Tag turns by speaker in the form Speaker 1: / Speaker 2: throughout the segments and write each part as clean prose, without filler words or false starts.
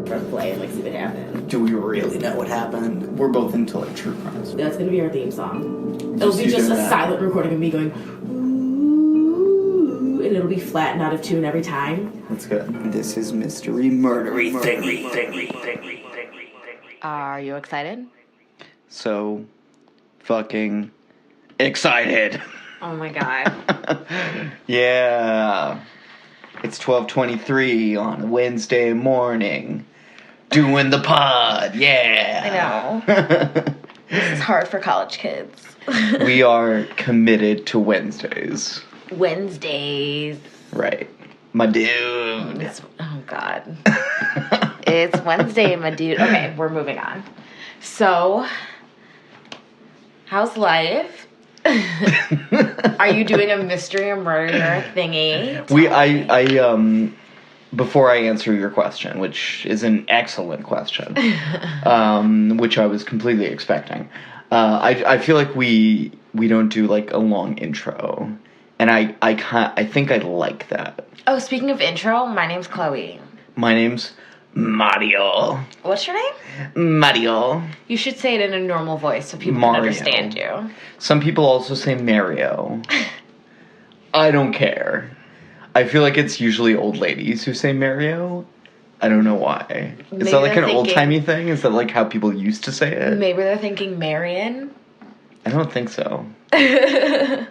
Speaker 1: press play and, like, see what happened.
Speaker 2: Do we really know what happened? We're both into, like, true crimes.
Speaker 1: That's gonna be our theme song. It'll be just a silent recording of me going, ooh, and it'll be flattened out of tune every time.
Speaker 2: That's good. This is Mystery Murdery Thingy.
Speaker 1: Are you excited?
Speaker 2: So fucking excited.
Speaker 1: Oh my god.
Speaker 2: Yeah. It's 12:23 on a Wednesday morning. Doing the pod, yeah.
Speaker 1: I know. This is hard for college kids.
Speaker 2: We are committed to Wednesdays.
Speaker 1: Wednesdays.
Speaker 2: Right. My dude.
Speaker 1: Oh, God. It's Wednesday, my dude. Okay, we're moving on. So, how's life? Are you doing a mystery or murder thingy?
Speaker 2: Before I answer your question, which is an excellent question, which I was completely expecting, I feel like we don't do like a long intro, and I think I like that.
Speaker 1: Oh, speaking of intro, my name's Chloe.
Speaker 2: My name's Mario.
Speaker 1: What's your name?
Speaker 2: Mario.
Speaker 1: You should say it in a normal voice so people can understand you.
Speaker 2: Some people also say Mario. I don't care. I feel like it's usually old ladies who say Mario. I don't know why. Is that like an old-timey thing? Is that like how people used to say it?
Speaker 1: Maybe they're thinking Marion.
Speaker 2: I don't think so.
Speaker 1: That's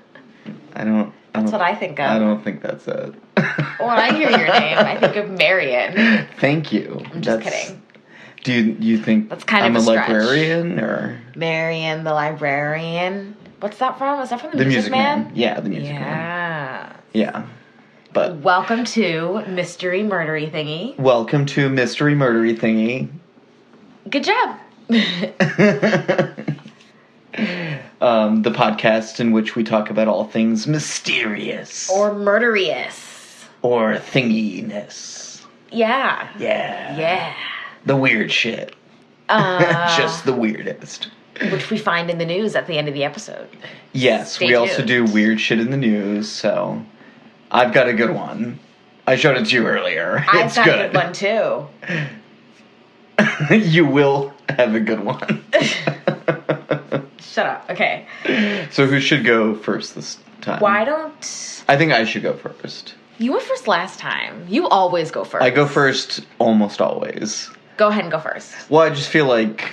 Speaker 1: what I think of.
Speaker 2: I don't think that's it.
Speaker 1: When I hear your name, I think of Marion.
Speaker 2: Thank you.
Speaker 1: I'm just kidding.
Speaker 2: Do you think
Speaker 1: that's kind
Speaker 2: I'm
Speaker 1: of a stretch.
Speaker 2: librarian or
Speaker 1: Marion the librarian? What's that from? Is that from the Music Man?
Speaker 2: Yeah, the Music Man. Yeah. But
Speaker 1: welcome to Mystery Murdery Thingy.
Speaker 2: Welcome to Mystery Murdery Thingy.
Speaker 1: Good job.
Speaker 2: The podcast in which we talk about all things mysterious.
Speaker 1: Or murderious.
Speaker 2: Or thinginess.
Speaker 1: Yeah.
Speaker 2: Yeah.
Speaker 1: Yeah.
Speaker 2: The weird shit. Just the weirdest.
Speaker 1: Which we find in the news at the end of the episode.
Speaker 2: Yes,
Speaker 1: Stay
Speaker 2: we
Speaker 1: tuned.
Speaker 2: also do weird shit in the news, so I've got a good one. I showed it to you earlier.
Speaker 1: I've got a good one too.
Speaker 2: You will have a good one.
Speaker 1: Shut up. Okay.
Speaker 2: So who should go first this time?
Speaker 1: I
Speaker 2: think I should go first.
Speaker 1: You went first last time. You always go first.
Speaker 2: I go first almost always.
Speaker 1: Go ahead and go first.
Speaker 2: Well, I just feel like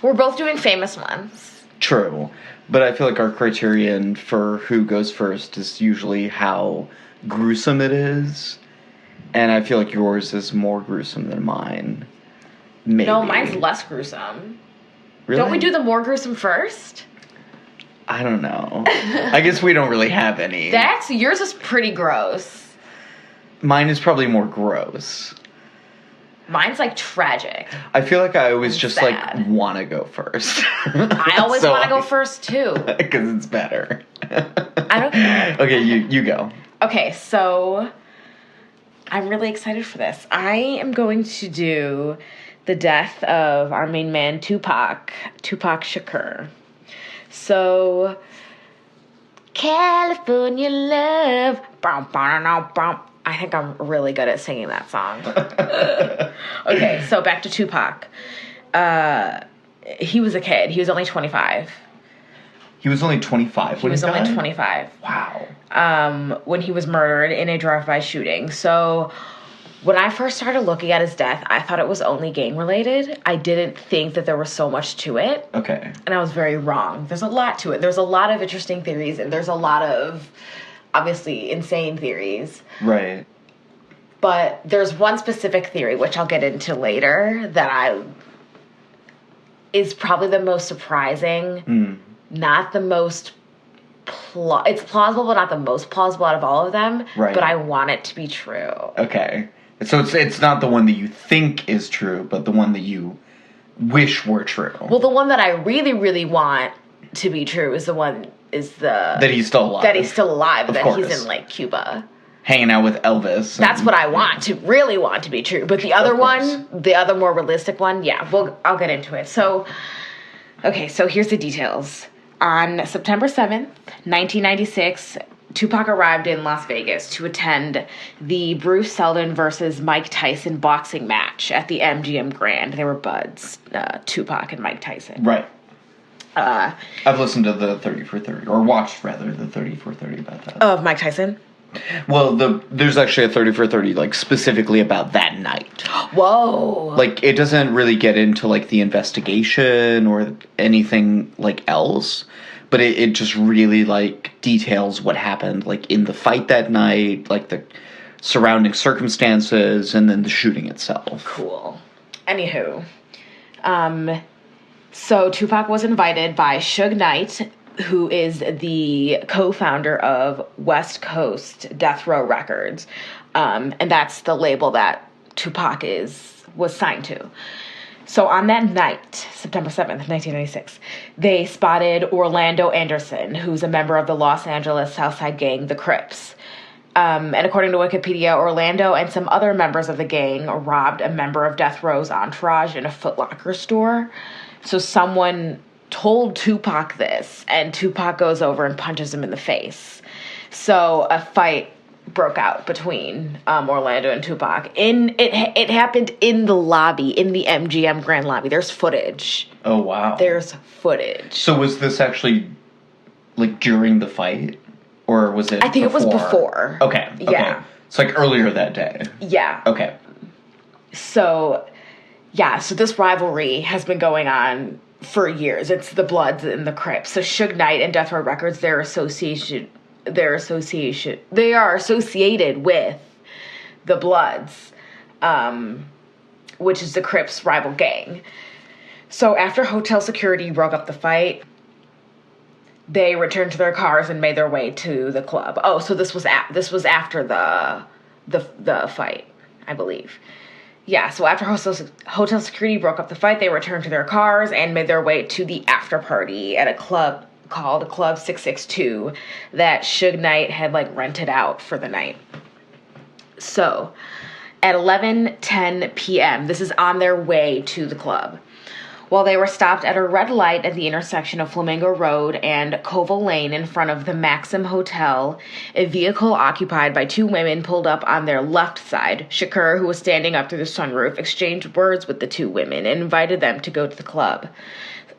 Speaker 1: we're both doing famous ones.
Speaker 2: True. But I feel like our criterion for who goes first is usually how gruesome it is. And I feel like yours is more gruesome than mine. Maybe.
Speaker 1: No, mine's less gruesome.
Speaker 2: Really?
Speaker 1: Don't we do the more gruesome first?
Speaker 2: I don't know. I guess we don't really have any.
Speaker 1: Yours is pretty gross.
Speaker 2: Mine is probably more gross.
Speaker 1: Mine's like tragic.
Speaker 2: I feel like I always just
Speaker 1: sad.
Speaker 2: like want to go first.
Speaker 1: I always want to go first too.
Speaker 2: Because it's better.
Speaker 1: I don't care.
Speaker 2: Okay, you go.
Speaker 1: Okay, so I'm really excited for this. I am going to do the death of our main man, Tupac Shakur. So, California love. I think I'm really good at singing that song. Okay, so back to Tupac. He was a kid. He was only 25.
Speaker 2: He was only 25 when he died?
Speaker 1: He was only 25.
Speaker 2: Wow.
Speaker 1: When he was murdered in a drive-by shooting. So when I first started looking at his death, I thought it was only gang-related. I didn't think that there was so much to it.
Speaker 2: Okay.
Speaker 1: And I was very wrong. There's a lot to it. There's a lot of interesting theories, and there's a lot of, obviously, insane theories.
Speaker 2: Right.
Speaker 1: But there's one specific theory, which I'll get into later, that is probably the most surprising. Not the most it's plausible, but not the most plausible out of all of them.
Speaker 2: Right.
Speaker 1: But I want it to be true.
Speaker 2: Okay. So it's not the one that you think is true, but the one that you wish were true.
Speaker 1: Well, the one that I really, really want to be true is that
Speaker 2: he's still alive.
Speaker 1: That he's still alive. That
Speaker 2: course.
Speaker 1: he's in like Cuba.
Speaker 2: Hanging out with Elvis.
Speaker 1: That's what I really want to be true. But the other one, the other more realistic one, yeah, I'll get into it. So, okay, so here's the details. On September 7th, 1996, Tupac arrived in Las Vegas to attend the Bruce Seldon versus Mike Tyson boxing match at the MGM Grand. They were buds, Tupac and Mike Tyson.
Speaker 2: Right. I've listened to the 30 for 30, or watched, rather, the 30 for 30 about that.
Speaker 1: Of Mike Tyson?
Speaker 2: Well, there's actually a 30 for 30, like, specifically about that night.
Speaker 1: Whoa!
Speaker 2: Like, it doesn't really get into, like, the investigation or anything, like, else. But it just really, like, details what happened, like, in the fight that night, like, the surrounding circumstances, and then the shooting itself.
Speaker 1: Cool. Anywho. So Tupac was invited by Suge Knight, who is the co-founder of West Coast Death Row Records. And that's the label that Tupac was signed to. So on that night, September 7th, 1996, they spotted Orlando Anderson, who's a member of the Los Angeles Southside gang, the Crips. And according to Wikipedia, Orlando and some other members of the gang robbed a member of Death Row's entourage in a Foot Locker store. So someone told Tupac this, and Tupac goes over and punches him in the face. So a fight broke out between Orlando and Tupac. It happened in the lobby, in the MGM Grand lobby. There's footage.
Speaker 2: Oh, wow.
Speaker 1: There's footage.
Speaker 2: So was this actually, like, during the fight? Or was it
Speaker 1: I think
Speaker 2: before?
Speaker 1: It was before.
Speaker 2: Okay.
Speaker 1: Yeah.
Speaker 2: It's like earlier that day.
Speaker 1: Yeah.
Speaker 2: Okay.
Speaker 1: So this rivalry has been going on for years. It's the Bloods and the Crips. So Suge Knight and Death Row Records, they are associated with the Bloods, which is the Crips' rival gang. So after hotel security broke up the fight, they returned to their cars and made their way to the club. Oh, so this was after the fight, I believe. Yeah, so after hotel security broke up the fight, they returned to their cars and made their way to the after party at a club called Club 662 that Suge Knight had, like, rented out for the night. So at 11:10 p.m., this is on their way to the club. While they were stopped at a red light at the intersection of Flamingo Road and Koval Lane in front of the Maxim Hotel, a vehicle occupied by two women pulled up on their left side. Shakur, who was standing up through the sunroof, exchanged words with the two women and invited them to go to the club.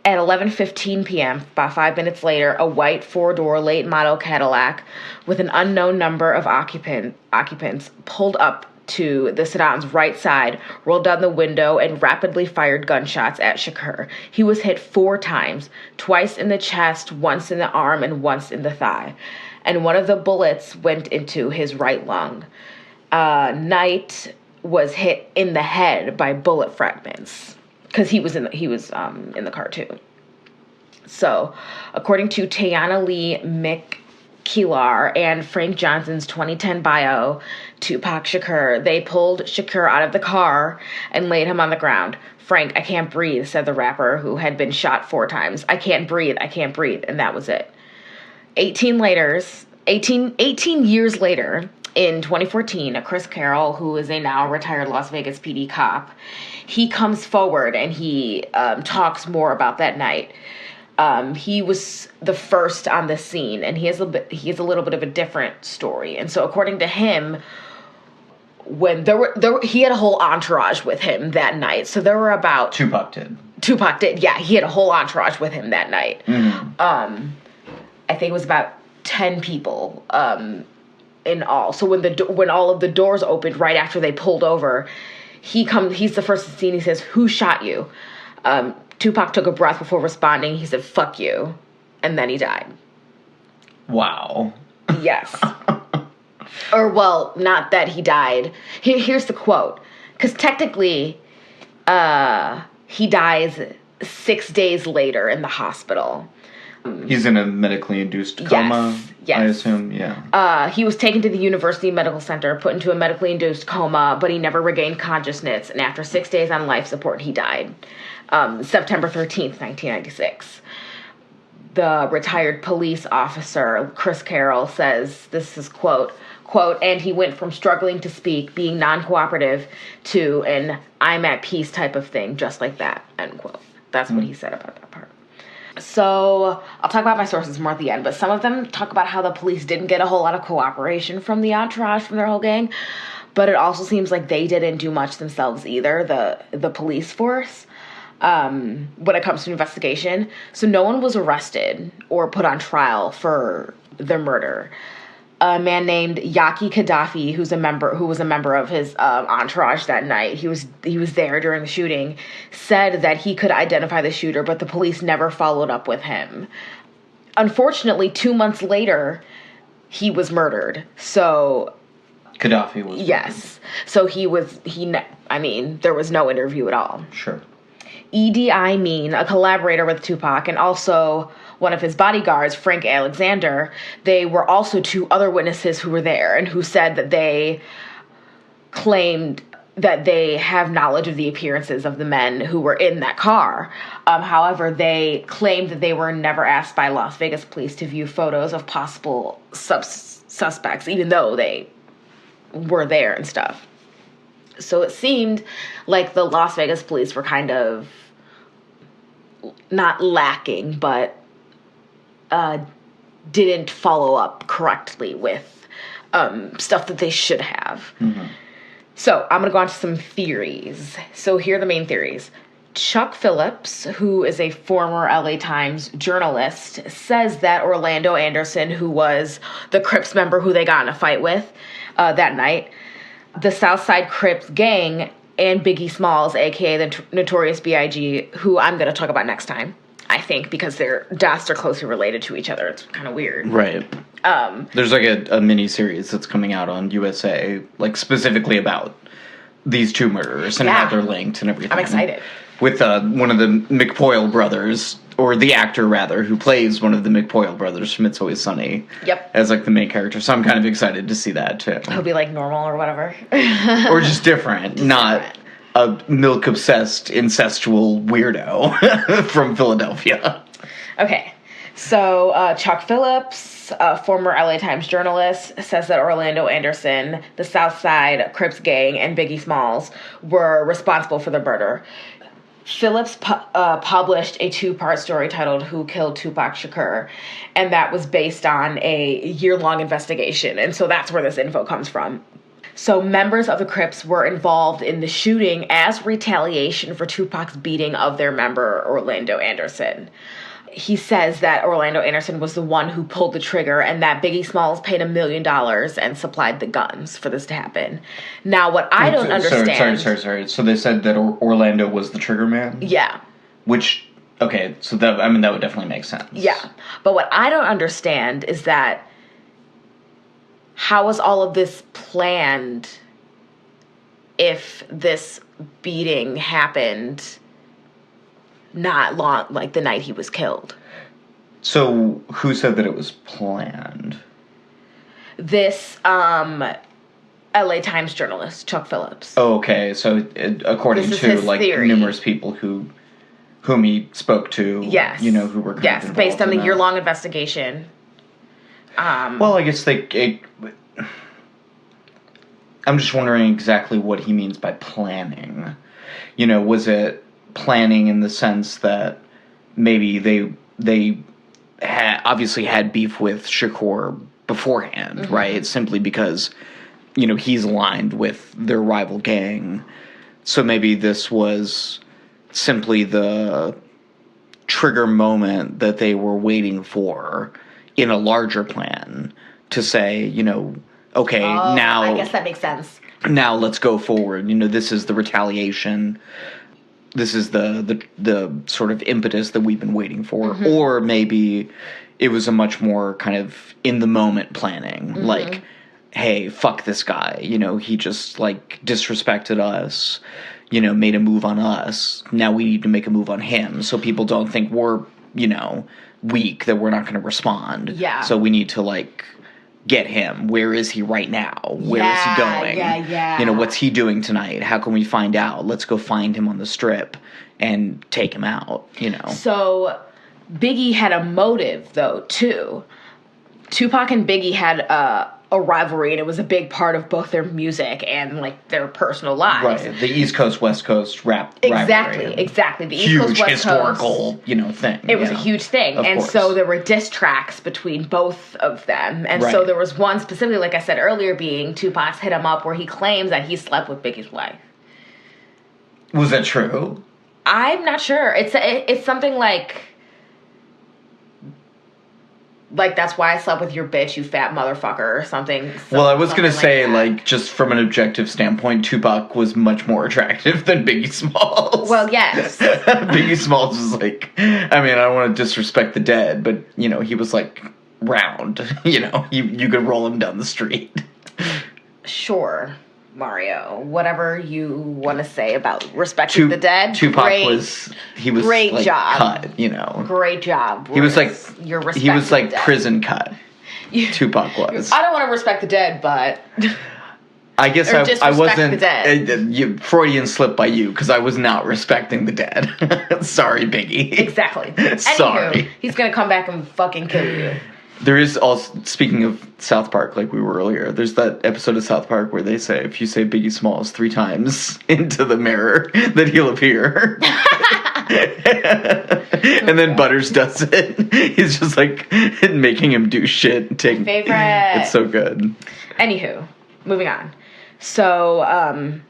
Speaker 1: At 11:15 p.m., about 5 minutes later, a white four-door late-model Cadillac with an unknown number of occupants pulled up to the sedan's right side, rolled down the window, and rapidly fired gunshots at Shakur. He was hit 4 times, twice in the chest, once in the arm, and once in the thigh. And one of the bullets went into his right lung. Knight was hit in the head by bullet fragments because he was in the car too. So, according to Tayana Lee McKeelar and Frank Johnson's 2010 bio, Tupac Shakur, they pulled Shakur out of the car and laid him on the ground. "Frank, I can't breathe," said the rapper, who had been shot 4 times. I can't breathe, and that was it. 18 years later, in 2014, Chris Carroll, who is a now retired Las Vegas PD cop, he comes forward and he talks more about that night. He was the first on the scene, and he has a little bit of a different story. And so, according to him, when he had a whole entourage with him that night. So there were about
Speaker 2: Tupac did.
Speaker 1: Yeah, he had a whole entourage with him that night.
Speaker 2: Mm-hmm.
Speaker 1: I think it was about 10 people in all. So when all of the doors opened right after they pulled over, he's the first to see, and he says, "Who shot you?" Tupac took a breath before responding. He said, "Fuck you," and then he died.
Speaker 2: Wow.
Speaker 1: Yes. Or, well, not that he died. Here's the quote. Because technically, he dies 6 days later in the hospital.
Speaker 2: He's in a medically induced coma,
Speaker 1: yes.
Speaker 2: I assume, yeah.
Speaker 1: He was taken to the University Medical Center, put into a medically induced coma, but he never regained consciousness, and after 6 days on life support, he died. September 13th, 1996. The retired police officer, Chris Carroll, says, this is quote, "And he went from struggling to speak, being non-cooperative, to an I'm at peace type of thing, just like that," end quote. That's what he said about that part. So I'll talk about my sources more at the end, but some of them talk about how the police didn't get a whole lot of cooperation from the entourage, from their whole gang. But it also seems like they didn't do much themselves either, the police force, when it comes to investigation. So no one was arrested or put on trial for the murder. A man named Yaki Gaddafi, who was a member of his entourage that night, he was there during the shooting, said that he could identify the shooter, but the police never followed up with him. Unfortunately, 2 months later, he was murdered. So
Speaker 2: Gaddafi was
Speaker 1: yes. So there was no interview at all.
Speaker 2: Sure.
Speaker 1: Idi Amin, a collaborator with Tupac, and also one of his bodyguards, Frank Alexander, they were also 2 other witnesses who were there and who said that they claimed that they have knowledge of the appearances of the men who were in that car. However, they claimed that they were never asked by Las Vegas police to view photos of possible suspects, even though they were there and stuff. So it seemed like the Las Vegas police were kind of not lacking, but didn't follow up correctly with stuff that they should have. Mm-hmm. So I'm going to go on to some theories. So here are the main theories. Chuck Phillips, who is a former LA Times journalist, says that Orlando Anderson, who was the Crips member who they got in a fight with that night, the Southside Crips gang, and Biggie Smalls, a.k.a. the Notorious B.I.G., who I'm going to talk about next time, I think, because their deaths are closely related to each other. It's kind of weird.
Speaker 2: Right. There's like a mini-series that's coming out on USA, like specifically about these 2 murderers and how they're linked and everything.
Speaker 1: I'm excited.
Speaker 2: With one of the McPoyle brothers, or the actor, rather, who plays one of the McPoyle brothers from It's Always Sunny.
Speaker 1: Yep.
Speaker 2: As, like, the main character. So I'm kind of excited to see that, too.
Speaker 1: He'll be, like, normal or whatever.
Speaker 2: Or just different. Not a milk-obsessed, incestual weirdo from Philadelphia.
Speaker 1: Okay. So Chuck Phillips, a former LA Times journalist, says that Orlando Anderson, the Southside Crips gang, and Biggie Smalls were responsible for the murder. Phillips published a 2-part story titled Who Killed Tupac Shakur, and that was based on a year-long investigation, and so that's where this info comes from. So members of the Crips were involved in the shooting as retaliation for Tupac's beating of their member, Orlando Anderson. He says that Orlando Anderson was the one who pulled the trigger and that Biggie Smalls paid $1 million and supplied the guns for this to happen. Now, what I don't understand...
Speaker 2: Sorry. So they said that Orlando was the trigger man?
Speaker 1: Yeah.
Speaker 2: Which, okay, so that would definitely make sense.
Speaker 1: Yeah. But what I don't understand is that how was all of this planned if this beating happened not long, like the night he was killed?
Speaker 2: So who said that it was planned?
Speaker 1: This LA Times journalist, Chuck Phillips.
Speaker 2: Oh, okay. So according to like
Speaker 1: theory.
Speaker 2: Numerous people whom he spoke to,
Speaker 1: yes,
Speaker 2: you know, who were kind of
Speaker 1: based on the year-long investigation.
Speaker 2: Well, I guess I'm just wondering exactly what he means by planning. You know, was it planning in the sense that maybe they obviously had beef with Shakur beforehand, mm-hmm. right? Simply because, you know, he's aligned with their rival gang. So maybe this was simply the trigger moment that they were waiting for in a larger plan to say, you know, okay, now...
Speaker 1: I guess that makes sense.
Speaker 2: Now let's go forward. You know, this is the retaliation. This is the sort of impetus that we've been waiting for. Mm-hmm. Or maybe it was a much more kind of in-the-moment planning. Mm-hmm. Like, hey, fuck this guy. You know, he just, like, disrespected us. You know, made a move on us. Now we need to make a move on him so people don't think we're, you know, weak, that we're not going to respond.
Speaker 1: Yeah.
Speaker 2: So we need to, like, get him. Where is he right now? Where is he going?
Speaker 1: Yeah.
Speaker 2: You know, what's he doing tonight? How can we find out? Let's go find him on the Strip and take him out, you know.
Speaker 1: So Biggie had a motive, though, too. Tupac and Biggie had a rivalry, and it was a big part of both their music and, like, their personal lives.
Speaker 2: Right. The East Coast, West Coast rap rivalry.
Speaker 1: Exactly. The East
Speaker 2: huge
Speaker 1: Coast, West
Speaker 2: historical,
Speaker 1: Coast,
Speaker 2: thing.
Speaker 1: It was a huge thing. And
Speaker 2: course.
Speaker 1: so there were diss tracks between both of them. And so there was one specifically, like I said earlier, being Tupac's Hit 'Em Up, where he claims that he slept with Biggie's wife.
Speaker 2: Was that true?
Speaker 1: I'm not sure. It's something like that's why I slept with your bitch, you fat motherfucker, or something.
Speaker 2: Well, I was gonna say,
Speaker 1: like,
Speaker 2: just from an objective standpoint, Tupac was much more attractive than Biggie Smalls.
Speaker 1: Well, yes.
Speaker 2: Biggie Smalls was like, I mean, I don't want to disrespect the dead, but, he was, like, round. You could roll him down the street.
Speaker 1: Sure, Mario. Whatever you want to say about respecting the dead.
Speaker 2: Tupac was
Speaker 1: great
Speaker 2: like,
Speaker 1: job.
Speaker 2: cut,
Speaker 1: Great job.
Speaker 2: He was like
Speaker 1: he was like
Speaker 2: prison cut. Tupac was.
Speaker 1: I don't want to respect the dead, but
Speaker 2: I guess I wasn't
Speaker 1: the dead.
Speaker 2: Freudian slip by you, because I was not respecting the dead. Sorry, Biggie.
Speaker 1: Exactly.
Speaker 2: Sorry.
Speaker 1: Anywho, he's gonna come back and fucking kill you.
Speaker 2: There is also, speaking of South Park, like we were earlier, there's that episode of South Park where they say, if you say Biggie Smalls 3 times into the mirror, that he'll appear. And then Butters does it. He's just like making him do shit.
Speaker 1: My favorite.
Speaker 2: It's so good.
Speaker 1: Anywho, moving on. So,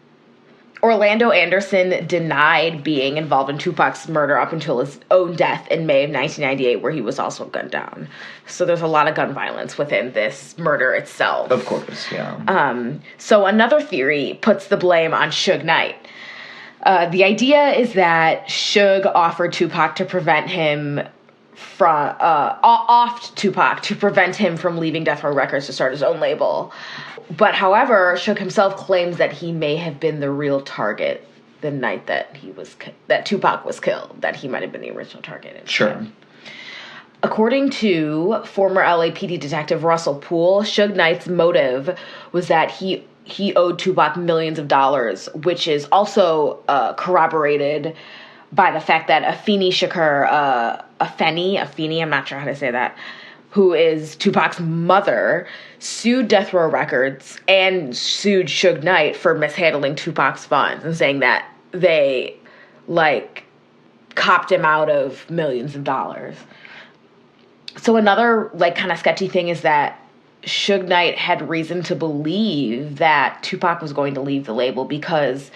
Speaker 1: Orlando Anderson denied being involved in Tupac's murder up until his own death in May of 1998, where he was also gunned down. So there's a lot of gun violence within this murder itself.
Speaker 2: Of course, yeah.
Speaker 1: So another theory puts the blame on Suge Knight. The idea is that Suge offered Tupac to prevent him from offed Tupac to prevent him from leaving Death Row Records to start his own label. But however, Suge himself claims that he may have been the real target the night that that Tupac was killed. That he might have been the original target.
Speaker 2: Sure.
Speaker 1: According to former LAPD detective Russell Poole, Suge Knight's motive was that he owed Tupac millions of dollars, which is also corroborated by the fact that Afeni Shakur, Afeni, I'm not sure how to say that, who is Tupac's mother, sued Death Row Records and sued Suge Knight for mishandling Tupac's funds and saying that they, copped him out of millions of dollars. So another, kind of sketchy thing is that Suge Knight had reason to believe that Tupac was going to leave the label because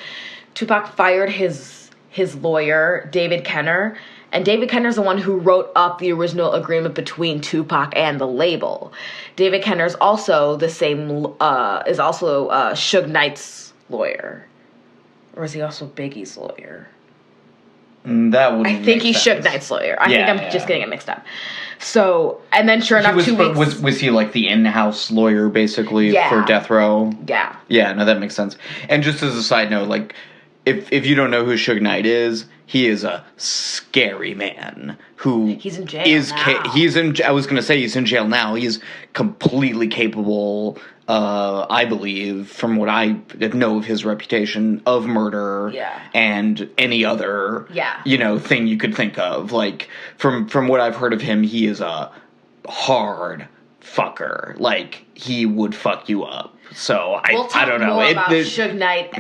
Speaker 1: Tupac fired his lawyer, David Kenner, and David Kenner's the one who wrote up the original agreement between Tupac and the label. David Kenner's also Suge Knight's lawyer. Or is he also Biggie's lawyer?
Speaker 2: That would.
Speaker 1: I think he's Suge Knight's lawyer. I think I'm just getting it mixed up. So, and then sure enough, 2 weeks...
Speaker 2: Was he like the in-house lawyer, basically, for Death Row?
Speaker 1: Yeah.
Speaker 2: Yeah, no, that makes sense. And just as a side note, if you don't know who Suge Knight is, he is a scary man who
Speaker 1: he's in jail now.
Speaker 2: I was going to say he's in jail now. He's completely capable, I believe, from what I know of his reputation, of murder and any other thing you could think of. From what I've heard of him, he is a hard fucker. He would fuck you up. So I don't know.
Speaker 1: We'll talk more about Suge Knight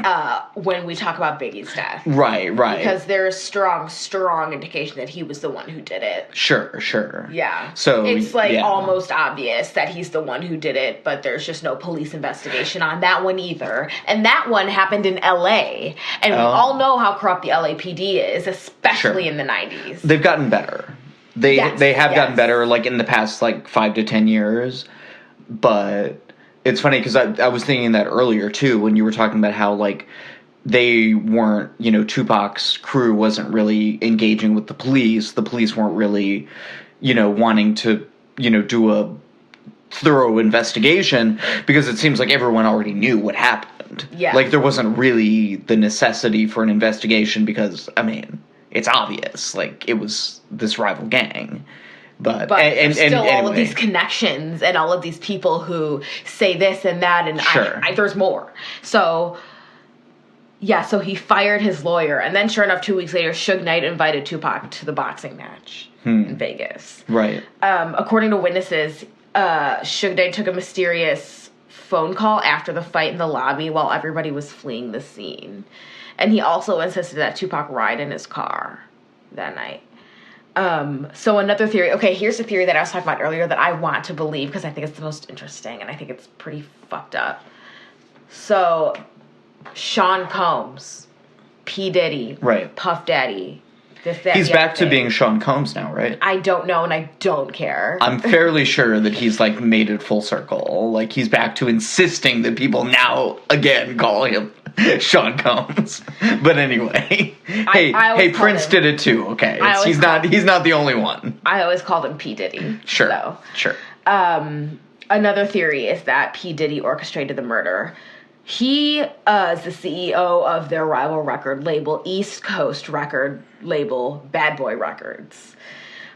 Speaker 1: when we talk about Biggie's death.
Speaker 2: Right.
Speaker 1: Because there's strong indication that he was the one who did it.
Speaker 2: Sure.
Speaker 1: Yeah.
Speaker 2: So
Speaker 1: it's almost obvious that he's the one who did it, but there's just no police investigation on that one either. And that one happened in LA. And we all know how corrupt the LAPD is, especially in the 90s.
Speaker 2: They've gotten better. They have gotten better in the past 5 to 10 years. But it's funny because I was thinking that earlier too when you were talking about how they weren't, Tupac's crew wasn't really engaging with the police. The police weren't really, wanting to, do a thorough investigation because it seems like everyone already knew what happened.
Speaker 1: Yeah.
Speaker 2: There wasn't really the necessity for an investigation because, it's obvious. It was this rival gang. But
Speaker 1: there's still
Speaker 2: anyway.
Speaker 1: all of these connections and all of these people who say this and that, and there's more. So, so he fired his lawyer, and then sure enough, 2 weeks later, Suge Knight invited Tupac to the boxing match in Vegas.
Speaker 2: Right.
Speaker 1: According to witnesses, Suge Knight took a mysterious phone call after the fight in the lobby while everybody was fleeing the scene. And he also insisted that Tupac ride in his car that night. So another theory. Okay, here's a theory that I was talking about earlier that I want to believe because I think it's the most interesting and I think it's pretty fucked up. So, Sean Combs, P. Diddy,
Speaker 2: right.
Speaker 1: Puff Daddy.
Speaker 2: He's back to being Sean Combs now, right?
Speaker 1: I don't know, and I don't care.
Speaker 2: I'm fairly sure that he's, like, made it full circle. Like, he's back to insisting that people now, again, call him Sean Combs. But anyway. Hey, Prince did it too, okay? He's not the only one.
Speaker 1: I always called him P. Diddy.
Speaker 2: Sure,
Speaker 1: so.
Speaker 2: Sure.
Speaker 1: Another theory is that P. Diddy orchestrated the murder. He is the CEO of their rival record label, East Coast record label, Bad Boy Records.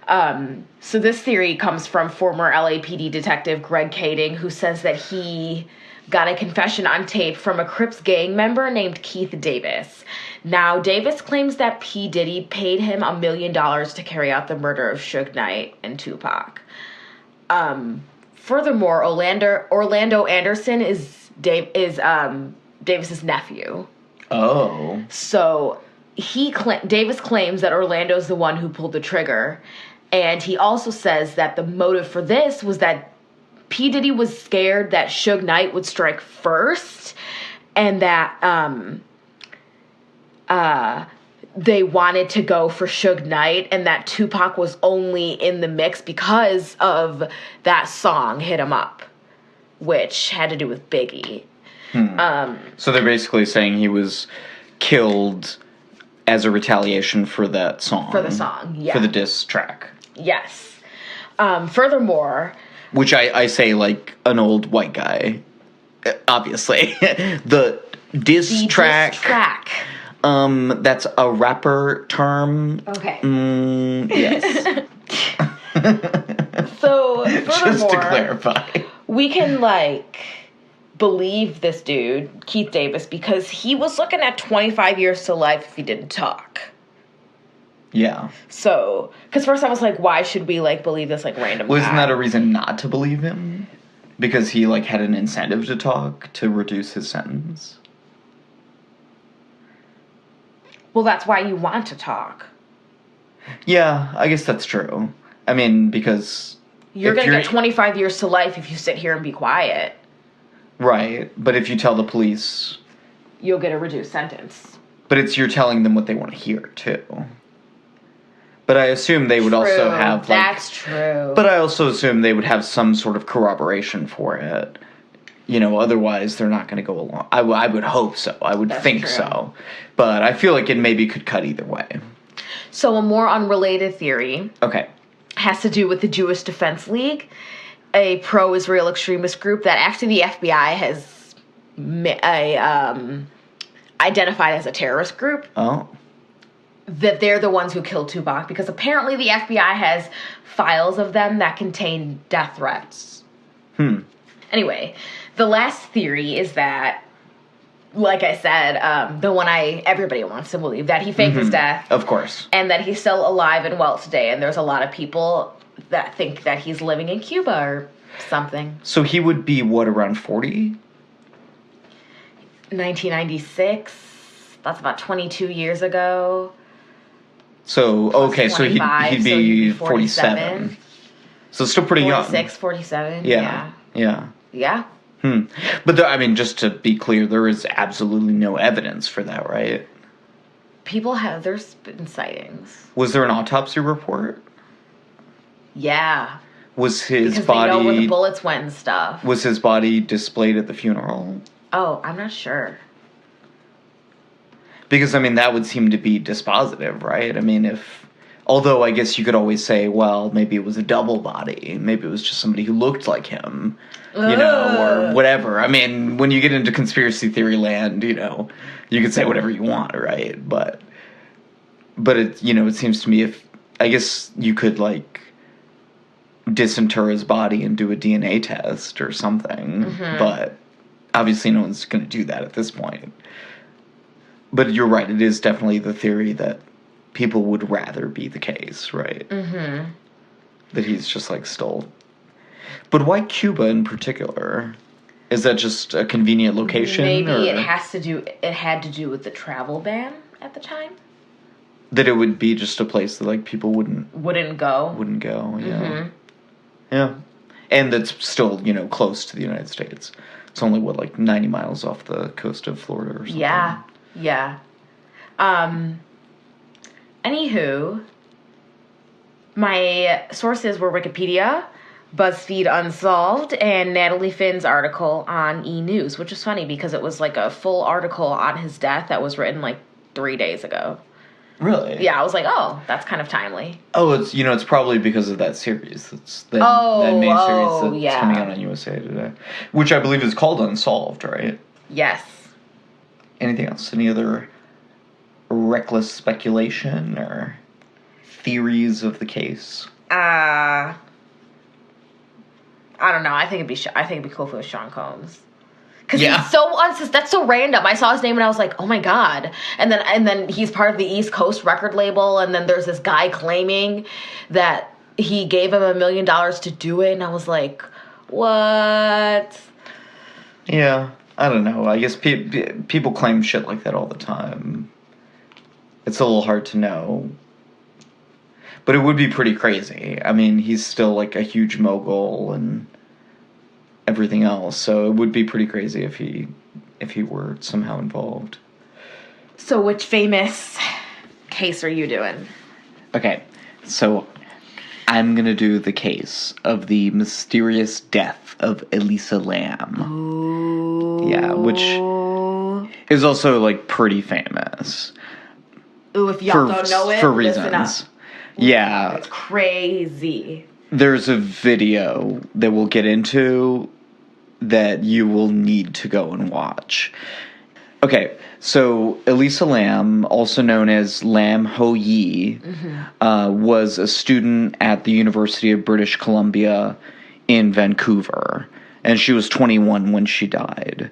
Speaker 1: So this theory comes from former LAPD detective Greg Kading, who says that he got a confession on tape from a Crips gang member named Keith Davis. Now, Davis claims that P. Diddy paid him $1 million to carry out the murder of Suge Knight and Tupac. Furthermore, Orlando Anderson is Davis's nephew.
Speaker 2: Oh.
Speaker 1: So Davis claims that Orlando's the one who pulled the trigger, and he also says that the motive for this was that P. Diddy was scared that Suge Knight would strike first, and that they wanted to go for Suge Knight, and that Tupac was only in the mix because of that song, Hit 'Em Up, which had to do with Biggie.
Speaker 2: So they're basically saying he was killed as a retaliation for that song.
Speaker 1: For the song, yeah.
Speaker 2: For the diss track.
Speaker 1: Yes. Furthermore...
Speaker 2: Which I say like an old white guy, obviously. The diss track...
Speaker 1: Diss track.
Speaker 2: That's a rapper term.
Speaker 1: Okay.
Speaker 2: Yes.
Speaker 1: So, furthermore...
Speaker 2: Just to clarify.
Speaker 1: We can, like, believe this dude, Keith Davis, because he was looking at 25 years to life if he didn't talk.
Speaker 2: Yeah.
Speaker 1: So, because first I was like, why should we, like, believe this, like, random
Speaker 2: Well, isn't that a reason not to believe him? Because he, like, had an incentive to talk to reduce his sentence?
Speaker 1: Well, that's why you want to talk.
Speaker 2: Yeah, I guess that's true. I mean, because...
Speaker 1: You're going to get 25 years to life if you sit here and be quiet.
Speaker 2: Right, but if you tell the police...
Speaker 1: You'll get a reduced sentence.
Speaker 2: But you're telling them what they want to hear, too. But I assume they would also have, like...
Speaker 1: That's true.
Speaker 2: But I also assume they would have some sort of corroboration for it. You know, otherwise they're not going to go along. I would hope so. I would think so. But I feel like it maybe could cut either way.
Speaker 1: So a more unrelated theory...
Speaker 2: Okay.
Speaker 1: Has to do with the Jewish Defense League, a pro-Israel extremist group that actually the FBI has identified as a terrorist group.
Speaker 2: Oh.
Speaker 1: That they're the ones who killed Tupac, because apparently the FBI has files of them that contain death threats. Anyway, the last theory is that, like I said, the one everybody wants to believe, that he faked his death.
Speaker 2: Of course.
Speaker 1: And that he's still alive and well today, and there's a lot of people that think that he's living in Cuba or something.
Speaker 2: So he would be, what, around 40?
Speaker 1: 1996. That's about 22 years ago.
Speaker 2: So, okay, so he'd be 47. So still pretty
Speaker 1: 46, 47,
Speaker 2: young. Yeah.
Speaker 1: Yeah.
Speaker 2: But, I mean, just to be clear, there is absolutely no evidence for that, right?
Speaker 1: There's been sightings.
Speaker 2: Was there an autopsy report?
Speaker 1: Yeah.
Speaker 2: Was his
Speaker 1: because
Speaker 2: body...
Speaker 1: they know where the bullets went and stuff.
Speaker 2: Was his body displayed at the funeral?
Speaker 1: Oh, I'm not sure.
Speaker 2: Because, I mean, that would seem to be dispositive, right? I mean, although I guess you could always say, well, maybe it was a double body. Maybe it was just somebody who looked like him, you know, or whatever. I mean, when you get into conspiracy theory land, you know, you could say whatever you want, right? But it, you know, it seems to me I guess you could, like, disinter his body and do a DNA test or something. But obviously no one's going to do that at this point. But you're right, it is definitely the theory that people would rather be the case, right? That he's just, like, stole. But why Cuba in particular? Is that just a convenient location?
Speaker 1: Maybe it had to do with the travel ban at the time.
Speaker 2: That it would be just a place that, like, people wouldn't
Speaker 1: go,
Speaker 2: yeah. Yeah. And that's still, close to the United States. It's only, 90 miles off the coast of Florida or something.
Speaker 1: Yeah. Anywho, my sources were Wikipedia, BuzzFeed Unsolved, and Natalie Finn's article on E! News, which is funny because it was like a full article on his death that was written 3 days ago.
Speaker 2: Really?
Speaker 1: Yeah, I was like, oh, that's kind of timely.
Speaker 2: Oh, it's probably because of that series. That miniseries that's coming out on USA Today, which I believe is called Unsolved, right?
Speaker 1: Yes.
Speaker 2: Anything else? Any other reckless speculation or theories of the case?
Speaker 1: I don't know. I think it'd be cool if it was Sean Combs. Because he's so that's so random. I saw his name and I was like, oh my God. And then he's part of the East Coast record label. And then there's this guy claiming that he gave him $1 million to do it. And I was like, what?
Speaker 2: Yeah. I don't know. I guess people claim shit like that all the time. It's a little hard to know. But it would be pretty crazy. I mean, he's still, a huge mogul and everything else. So it would be pretty crazy if he were somehow involved.
Speaker 1: So which famous case are you doing?
Speaker 2: Okay. So I'm going to do the case of the mysterious death of Elisa Lam.
Speaker 1: Ooh.
Speaker 2: Yeah, which is also, pretty famous.
Speaker 1: Ooh, if y'all don't know it,
Speaker 2: for
Speaker 1: listen
Speaker 2: reasons.
Speaker 1: up.
Speaker 2: Yeah.
Speaker 1: It's crazy.
Speaker 2: There's a video that we'll get into that you will need to go and watch. Okay, so Elisa Lam, also known as Lam Ho Yi, was a student at the University of British Columbia in Vancouver, and she was 21 when she died.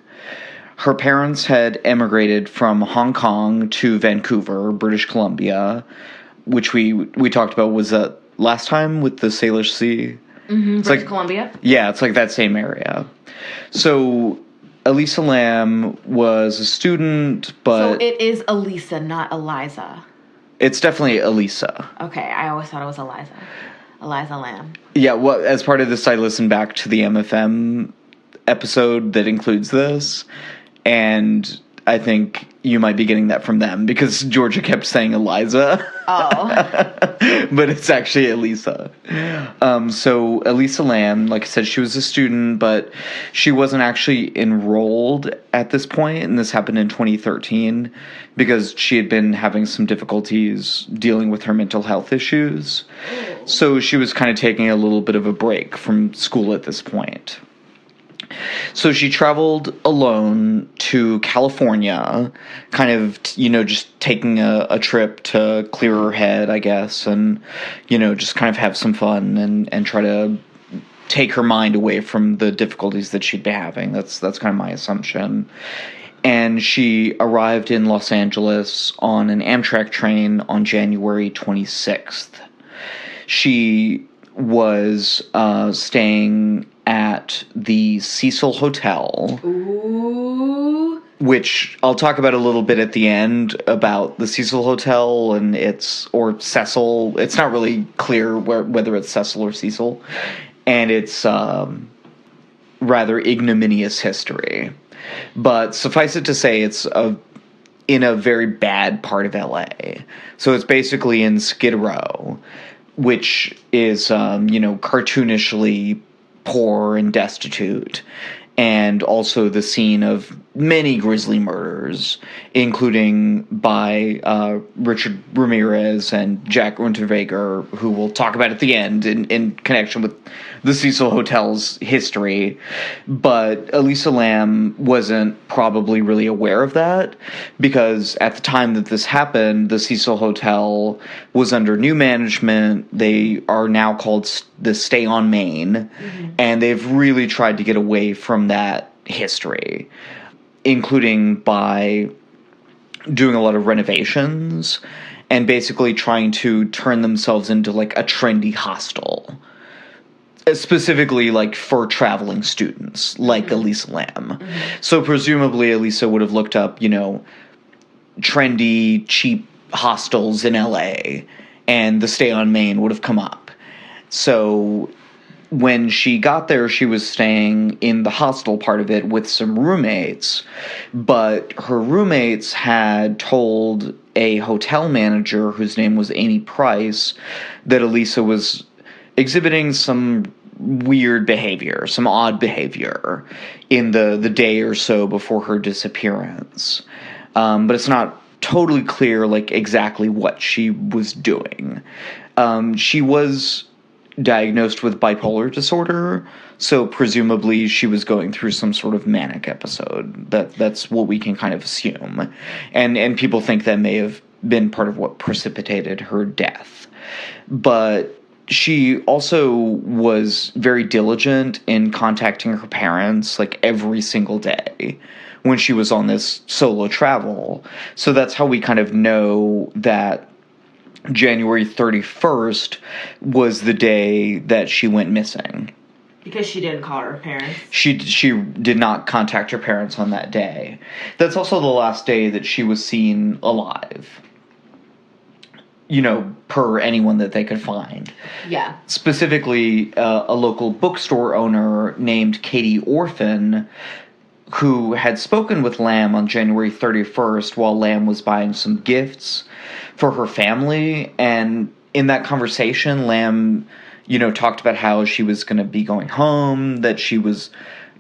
Speaker 2: Her parents had emigrated from Hong Kong to Vancouver, British Columbia, which we talked about was that last time with the Salish Sea.
Speaker 1: Mm-hmm, British Columbia?
Speaker 2: Yeah, it's that same area. So Elisa Lam was a student, but...
Speaker 1: So it is Elisa, not Eliza.
Speaker 2: It's definitely Elisa.
Speaker 1: Okay, I always thought it was Eliza. Elisa Lam.
Speaker 2: Yeah, well, as part of this, I listened back to the MFM episode that includes this, and I think you might be getting that from them, because Georgia kept saying Eliza.
Speaker 1: Oh.
Speaker 2: But it's actually Elisa. So Elisa Lam, like I said, she was a student, but she wasn't actually enrolled at this point, and this happened in 2013, because she had been having some difficulties dealing with her mental health issues. So she was kind of taking a little bit of a break from school at this point. So she traveled alone to California, kind of, just taking a trip to clear her head, I guess, and, just kind of have some fun and try to take her mind away from the difficulties that she'd been having. That's kind of my assumption. And she arrived in Los Angeles on an Amtrak train on January 26th. She was staying at the Cecil Hotel.
Speaker 1: Ooh.
Speaker 2: Which I'll talk about a little bit at the end about the Cecil Hotel and or Cecil. It's not really clear whether it's Cecil or Cecil. And it's rather ignominious history. But suffice it to say, it's in a very bad part of LA. So it's basically in Skid Row, which is, cartoonishly poor and destitute, and also the scene of many grisly murders, including by Richard Ramirez and Jack Unterweger, who we'll talk about at the end in connection with the Cecil Hotel's history. But Elisa Lam wasn't probably really aware of that, because at the time that this happened, the Cecil Hotel was under new management. They are now called the Stay on Main, and they've really tried to get away from that history, including by doing a lot of renovations and basically trying to turn themselves into a trendy hostel. specifically, like, for traveling students, like Elisa Lam. So presumably Elisa would have looked up, trendy, cheap hostels in LA, and the stay on Main would have come up. So when she got there, she was staying in the hostel part of it with some roommates, but her roommates had told a hotel manager, whose name was Amy Price, that Elisa was exhibiting some weird behavior, some odd behavior in the day or so before her disappearance. But it's not totally clear, like, exactly what she was doing. She was diagnosed with bipolar disorder, so presumably she was going through some sort of manic episode. That's what we can kind of assume. And people think that may have been part of what precipitated her death. But she also was very diligent in contacting her parents, like, every single day when she was on this solo travel. So that's how we kind of know that January 31st was the day that she went missing.
Speaker 1: Because she didn't call her parents.
Speaker 2: She did not contact her parents on that day. That's also the last day that she was seen alive. Per anyone that they could find.
Speaker 1: Yeah.
Speaker 2: Specifically, a local bookstore owner named Katie Orphan, who had spoken with Lam on January 31st while Lam was buying some gifts for her family. And in that conversation, Lam, talked about how she was going to be going home, that she was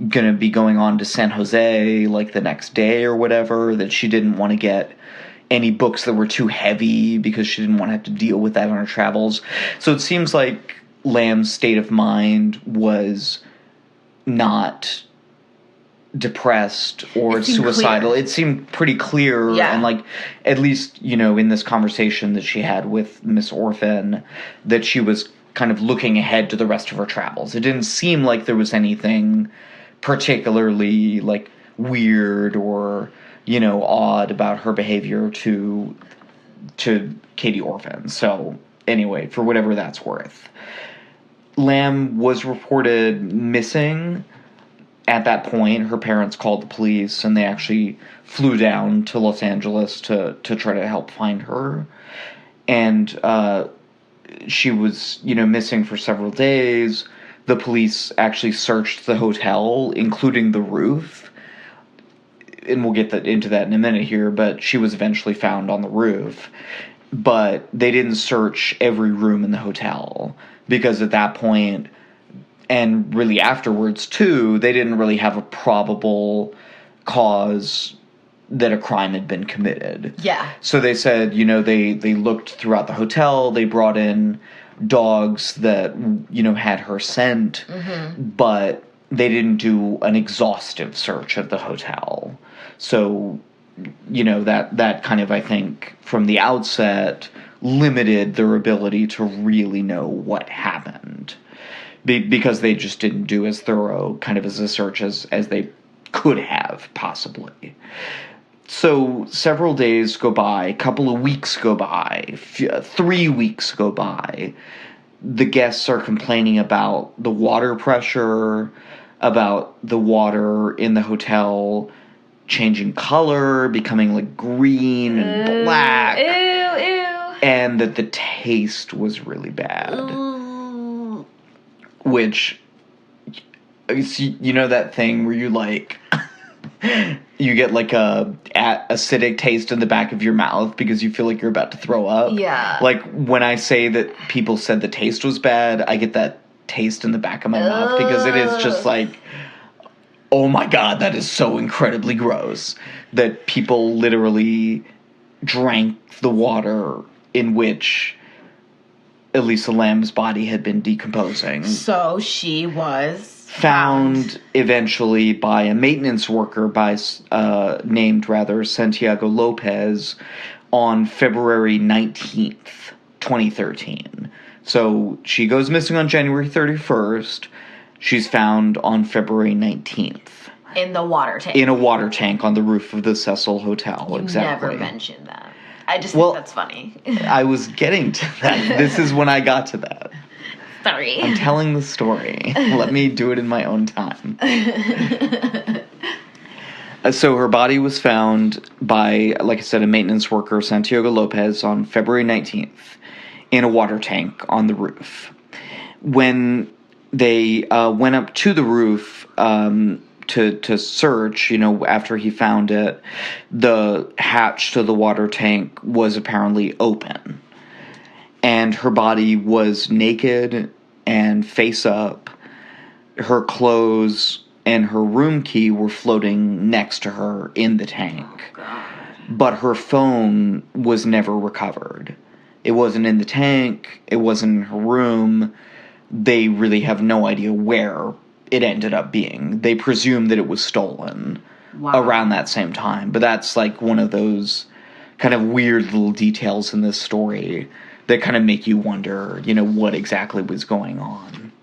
Speaker 2: going to be going on to San Jose, like, the next day or whatever, that she didn't want to get any books that were too heavy because she didn't want to have to deal with that on her travels. So it seems like Lam's state of mind was not depressed or suicidal. Clear. It seemed pretty clear. Yeah. And, like, at least, in this conversation that she had with Miss Orphan, that she was kind of looking ahead to the rest of her travels. It didn't seem like there was anything particularly, like, weird or odd about her behavior to Katie Orphan. So, anyway, for whatever that's worth. Lam was reported missing at that point. Her parents called the police, and they actually flew down to Los Angeles to try to help find her. And she was, missing for several days. The police actually searched the hotel, including the roof. And we'll get into that in a minute here, but she was eventually found on the roof. But they didn't search every room in the hotel, because at that point, and really afterwards too, they didn't really have a probable cause that a crime had been committed.
Speaker 1: Yeah.
Speaker 2: So they said, they looked throughout the hotel, they brought in dogs that, had her scent, but they didn't do an exhaustive search of the hotel. So, that kind of, I think, from the outset, limited their ability to really know what happened. Because they just didn't do as thorough kind of as a search as they could have, possibly. So, several days go by, a couple of weeks go by, 3 weeks go by. The guests are complaining about the water pressure, about the water in the hotel changing color, becoming, like, green and black.
Speaker 1: Ew, ew.
Speaker 2: And that the taste was really bad.
Speaker 1: Ooh.
Speaker 2: Which, that thing where you, like, you get, like, a acidic taste in the back of your mouth because you feel like you're about to throw up?
Speaker 1: Yeah.
Speaker 2: Like, when I say that people said the taste was bad, I get that taste in the back of my mouth because it is just, like, oh my god, that is so incredibly gross. That people literally drank the water in which Elisa Lam's body had been decomposing.
Speaker 1: So she was
Speaker 2: found eventually by a maintenance worker named Santiago Lopez on February 19th, 2013. So she goes missing on January 31st. She's found on February 19th.
Speaker 1: In the water tank.
Speaker 2: In a water tank on the roof of the Cecil Hotel,
Speaker 1: you
Speaker 2: exactly.
Speaker 1: Never mentioned that. I just think that's funny.
Speaker 2: I was getting to that. This is when I got to that.
Speaker 1: Sorry.
Speaker 2: I'm telling the story. Let me do it in my own time. So her body was found by, like I said, a maintenance worker, Santiago Lopez, on February 19th in a water tank on the roof. When they went up to the roof to search, after he found it, the hatch to the water tank was apparently open. And her body was naked and face up. Her clothes and her room key were floating next to her in the tank.
Speaker 1: Oh, God.
Speaker 2: But her phone was never recovered. It wasn't in the tank. It wasn't in her room. They really have no idea where it ended up being. They presume that it was stolen around that same time. But that's like one of those kind of weird little details in this story that kind of make you wonder, what exactly was going on.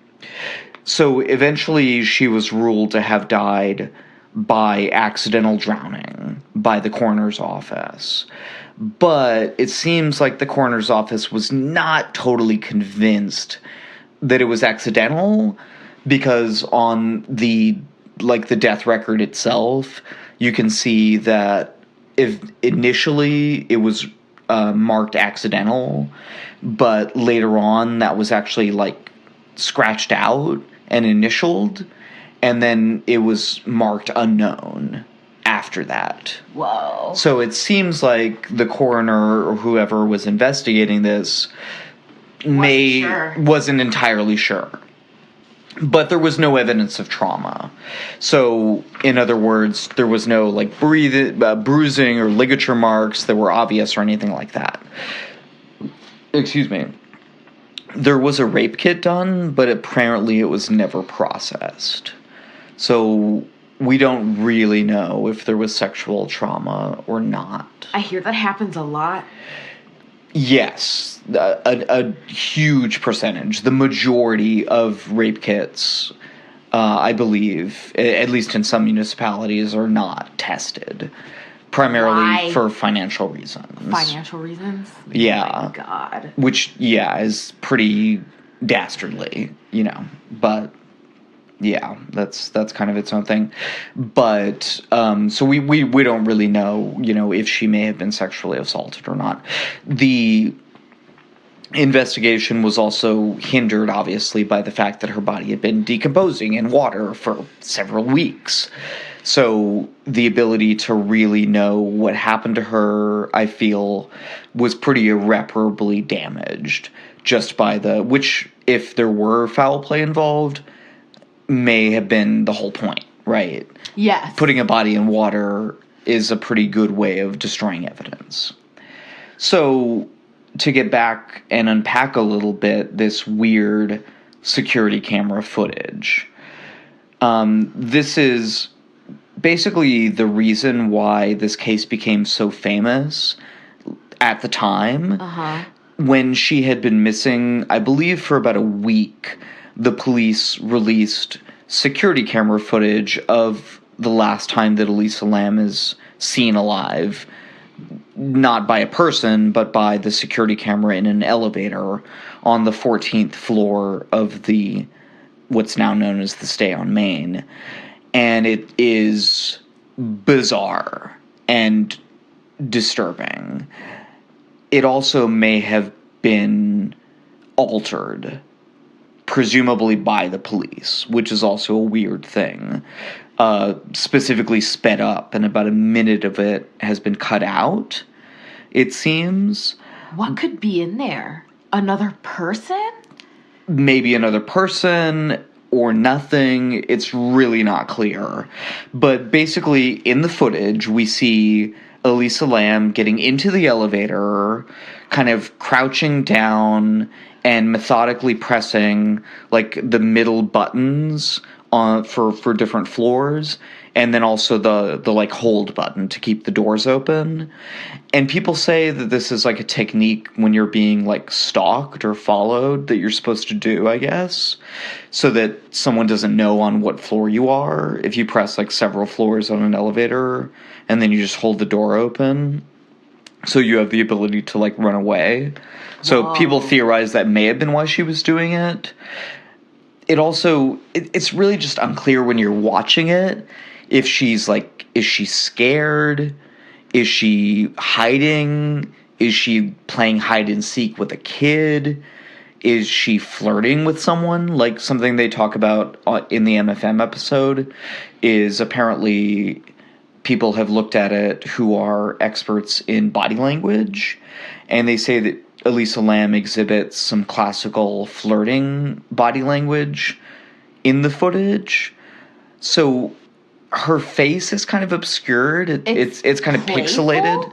Speaker 2: So eventually she was ruled to have died by accidental drowning by the coroner's office. But it seems like the coroner's office was not totally convinced that it was accidental, because on the death record itself, you can see that if initially it was marked accidental, but later on that was actually scratched out and initialed, and then it was marked unknown after that.
Speaker 1: Whoa.
Speaker 2: So it seems like the coroner or whoever was investigating this wasn't entirely sure. But there was no evidence of trauma. So, in other words, there was no bruising or ligature marks that were obvious or anything like that. Excuse me. There was a rape kit done, but apparently it was never processed. So we don't really know if there was sexual trauma or not.
Speaker 1: I hear that happens a lot.
Speaker 2: Yes, a huge percentage. The majority of rape kits, I believe, at least in some municipalities, are not tested. Primarily for financial reasons.
Speaker 1: Financial reasons?
Speaker 2: Yeah.
Speaker 1: Oh my God.
Speaker 2: Which, is pretty dastardly, But, yeah, that's kind of its own thing. But, so we don't really know, if she may have been sexually assaulted or not. The investigation was also hindered, obviously, by the fact that her body had been decomposing in water for several weeks. So the ability to really know what happened to her, I feel, was pretty irreparably damaged just by which, if there were foul play involved, may have been the whole point, right?
Speaker 1: Yes.
Speaker 2: Putting a body in water is a pretty good way of destroying evidence. So, to get back and unpack a little bit this weird security camera footage, this is basically the reason why this case became so famous at the time.
Speaker 1: Uh-huh.
Speaker 2: When she had been missing, I believe, for about a week, the police released security camera footage of the last time that Elisa Lam is seen alive. Not by a person, but by the security camera in an elevator on the 14th floor of what's now known as the Stay on Main. And it is bizarre and disturbing. It also may have been altered, presumably by the police, which is also a weird thing. Specifically sped up, and about a minute of it has been cut out, it seems.
Speaker 1: What could be in there? Another person?
Speaker 2: Maybe another person, or nothing. It's really not clear. But basically, in the footage, we see Elisa Lam getting into the elevator, kind of crouching down and methodically pressing the middle buttons on for different floors, and then also the hold button to keep the doors open. And people say that this is a technique when you're being stalked or followed that you're supposed to do, I guess, so that someone doesn't know on what floor you are if you press several floors on an elevator and then you just hold the door open. So you have the ability to, like, run away. So people theorize that may have been why she was doing it. It also, it's really just unclear when you're watching it if she's, like, is she scared? Is she hiding? Is she playing hide and seek with a kid? Is she flirting with someone? Like, something they talk about in the MFM episode is apparently people have looked at it who are experts in body language, and they say that Elisa Lam exhibits some classical flirting body language in the footage. So her face is kind of obscured. It's kind of pixelated.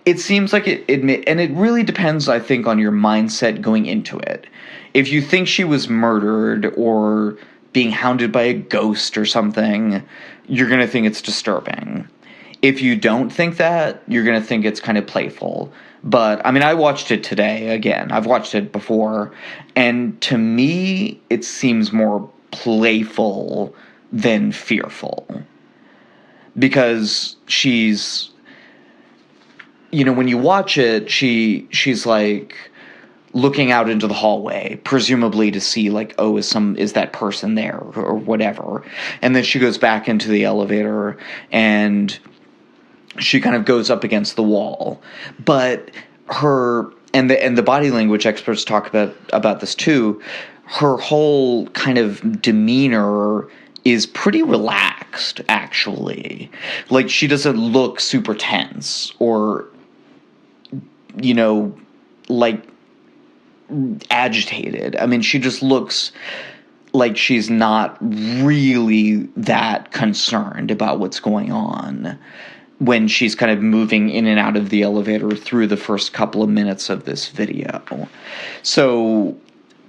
Speaker 2: It seems like it and it really depends, I think, on your mindset going into it. If you think she was murdered or being hounded by a ghost or something, you're going to think it's disturbing. If you don't think that, you're going to think it's kind of playful. But, I mean, I watched it today again. I've watched it before. And to me, it seems more playful than fearful. Because she's, you know, when you watch it, she's like looking out into the hallway, presumably to see, like, oh, is that person there or whatever. And then she goes back into the elevator and she kind of goes up against the wall. But her and the body language experts talk about this too. Her whole kind of demeanor is pretty relaxed, actually. Like, she doesn't look super tense or, you know, like, agitated. I mean, she just looks like she's not really that concerned about what's going on when she's kind of moving in and out of the elevator through the first couple of minutes of this video. So,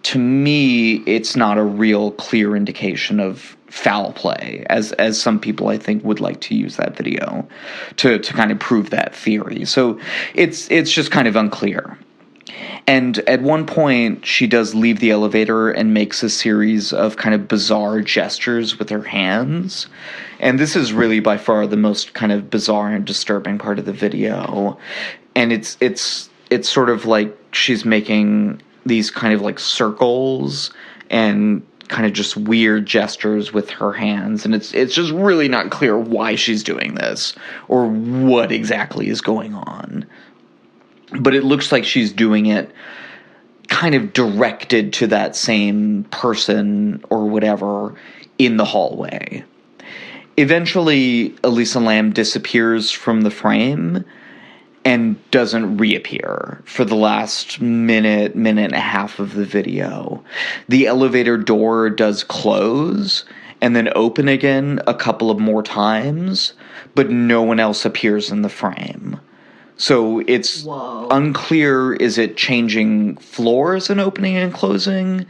Speaker 2: to me, it's not a real clear indication of foul play, as some people, I think, would like to use that video to kind of prove that theory. So it's just kind of unclear. And at one point, she does leave the elevator and makes a series of kind of bizarre gestures with her hands. And this is really by far the most kind of bizarre and disturbing part of the video. And it's sort of like she's making these kind of like circles and kind of just weird gestures with her hands. And it's just really not clear why she's doing this or what exactly is going on. But it looks like she's doing it kind of directed to that same person or whatever in the hallway. Eventually, Elisa Lam disappears from the frame and doesn't reappear for the last minute and a half of the video. The elevator door does close and then open again a couple of more times, but no one else appears in the frame. So it's unclear, is it changing floors and opening and closing?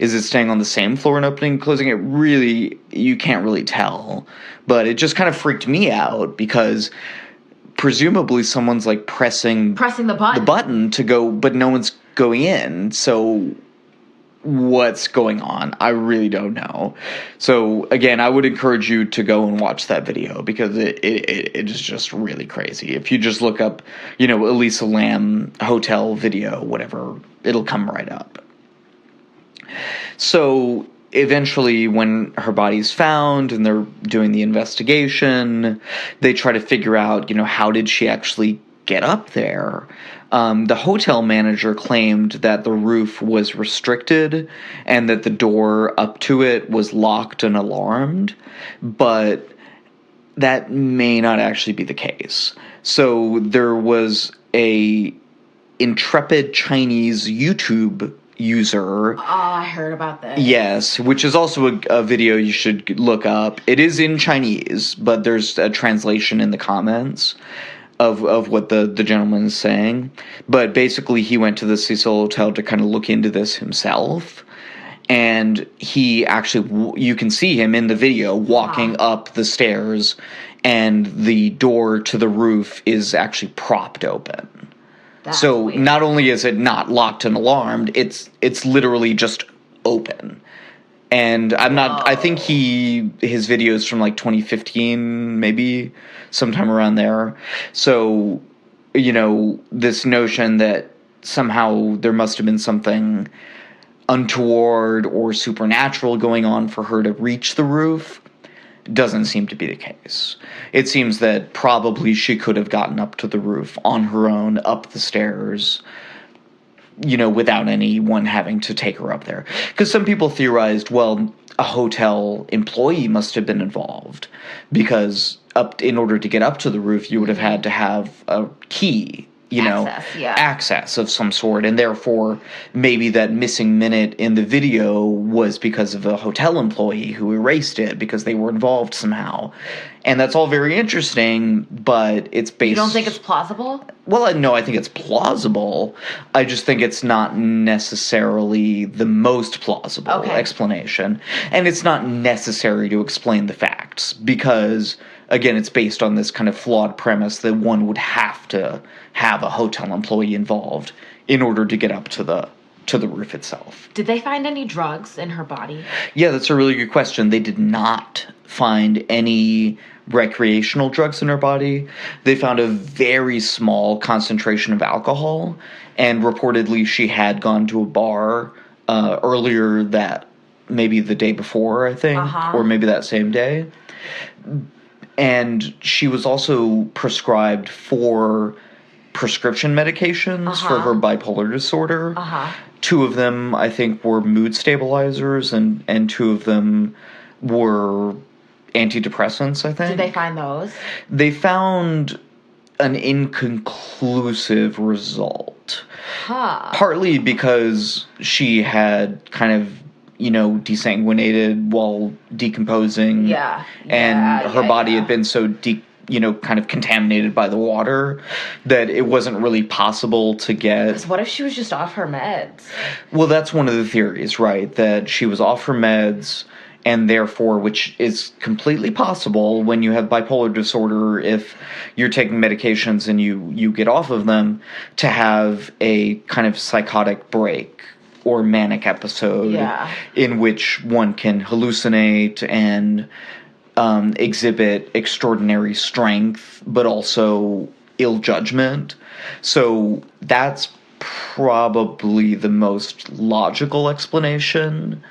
Speaker 2: Is it staying on the same floor and opening and closing? It really, you can't really tell. But it just kind of freaked me out because presumably someone's like pressing the button to go, but no one's going in. So what's going on? I really don't know. So again, I would encourage you to go and watch that video because it is just really crazy. If you just look up, you know, Elisa Lam hotel video, whatever, it'll come right up. So eventually when her body's found and they're doing the investigation, they try to figure out, you know, how did she actually get up there? The hotel manager claimed that the roof was restricted and that the door up to it was locked and alarmed, but that may not actually be the case. So there was a intrepid Chinese YouTube user.
Speaker 1: Oh, I heard about this.
Speaker 2: Yes, which is also a video you should look up. It is in Chinese, but there's a translation in the comments of what the gentleman is saying. But basically, he went to the Cecil Hotel to kind of look into this himself. And he actually, you can see him in the video walking up the stairs, and the door to the roof is actually propped open. That's so weird. Not only is it not locked and alarmed, it's literally just open. And I think his videos from like 2015, maybe sometime around there. So this notion that somehow there must have been something untoward or supernatural going on for her to reach the roof doesn't seem to be the case. It seems that probably she could have gotten up to the roof on her own, up the stairs, without anyone having to take her up there. Because some people theorized, well, a hotel employee must have been involved, because in order to get up to the roof, you would have had to have a key, access of some sort, and therefore maybe that missing minute in the video was because of a hotel employee who erased it because they were involved somehow. And that's all very interesting, but it's based...
Speaker 1: You don't think it's plausible?
Speaker 2: Well, no, I think it's plausible. I just think it's not necessarily the most plausible explanation. And it's not necessary to explain the facts, because, again, it's based on this kind of flawed premise that one would have to have a hotel employee involved in order to get up to the roof itself.
Speaker 1: Did they find any drugs in her body?
Speaker 2: Yeah, that's a really good question. They did not find any recreational drugs in her body. They found a very small concentration of alcohol, and reportedly she had gone to a bar earlier maybe the day before, I think, or maybe that same day. And she was also prescribed 4 prescription medications for her bipolar disorder. 2 of them, I think, were mood stabilizers, and 2 of them were antidepressants, I think.
Speaker 1: Did they find those?
Speaker 2: They found an inconclusive result. Partly because she had kind of, desanguinated while decomposing. And her body had been so kind of contaminated by the water that it wasn't really possible to get...
Speaker 1: Because what if she was just off her meds?
Speaker 2: Well, that's one of the theories, right? That she was off her meds, and therefore, which is completely possible when you have bipolar disorder, if you're taking medications and you get off of them, to have a kind of psychotic break or manic episode in which one can hallucinate and exhibit extraordinary strength, but also ill judgment. So that's probably the most logical explanation,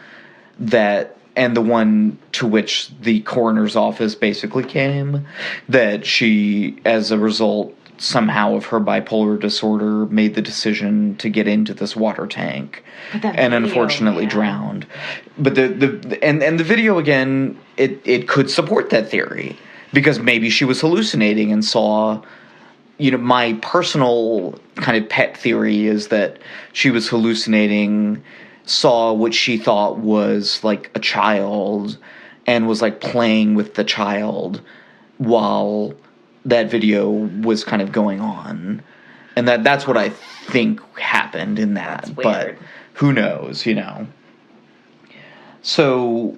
Speaker 2: and the one to which the coroner's office basically came, that she, as a result somehow of her bipolar disorder, made the decision to get into this water tank and unfortunately drowned. But the video, again, it could support that theory, because maybe she was hallucinating and saw, my personal kind of pet theory is that she was hallucinating, saw what she thought was like a child, and was like playing with the child while that video was kind of going on. And that's what I think happened in that.
Speaker 1: That's weird.
Speaker 2: But who knows, So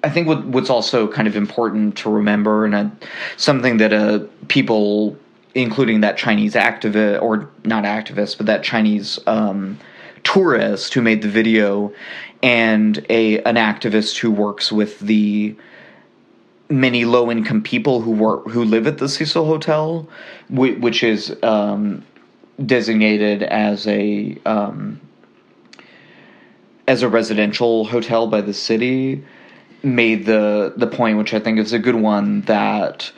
Speaker 2: I think what's also kind of important to remember, and something that people, including that Chinese activist, or not activist, but that Chinese tourist who made the video, and an activist who works with the many low-income people who live at the Cecil Hotel, which is designated as a residential hotel by the city, made the point, which I think is a good one, that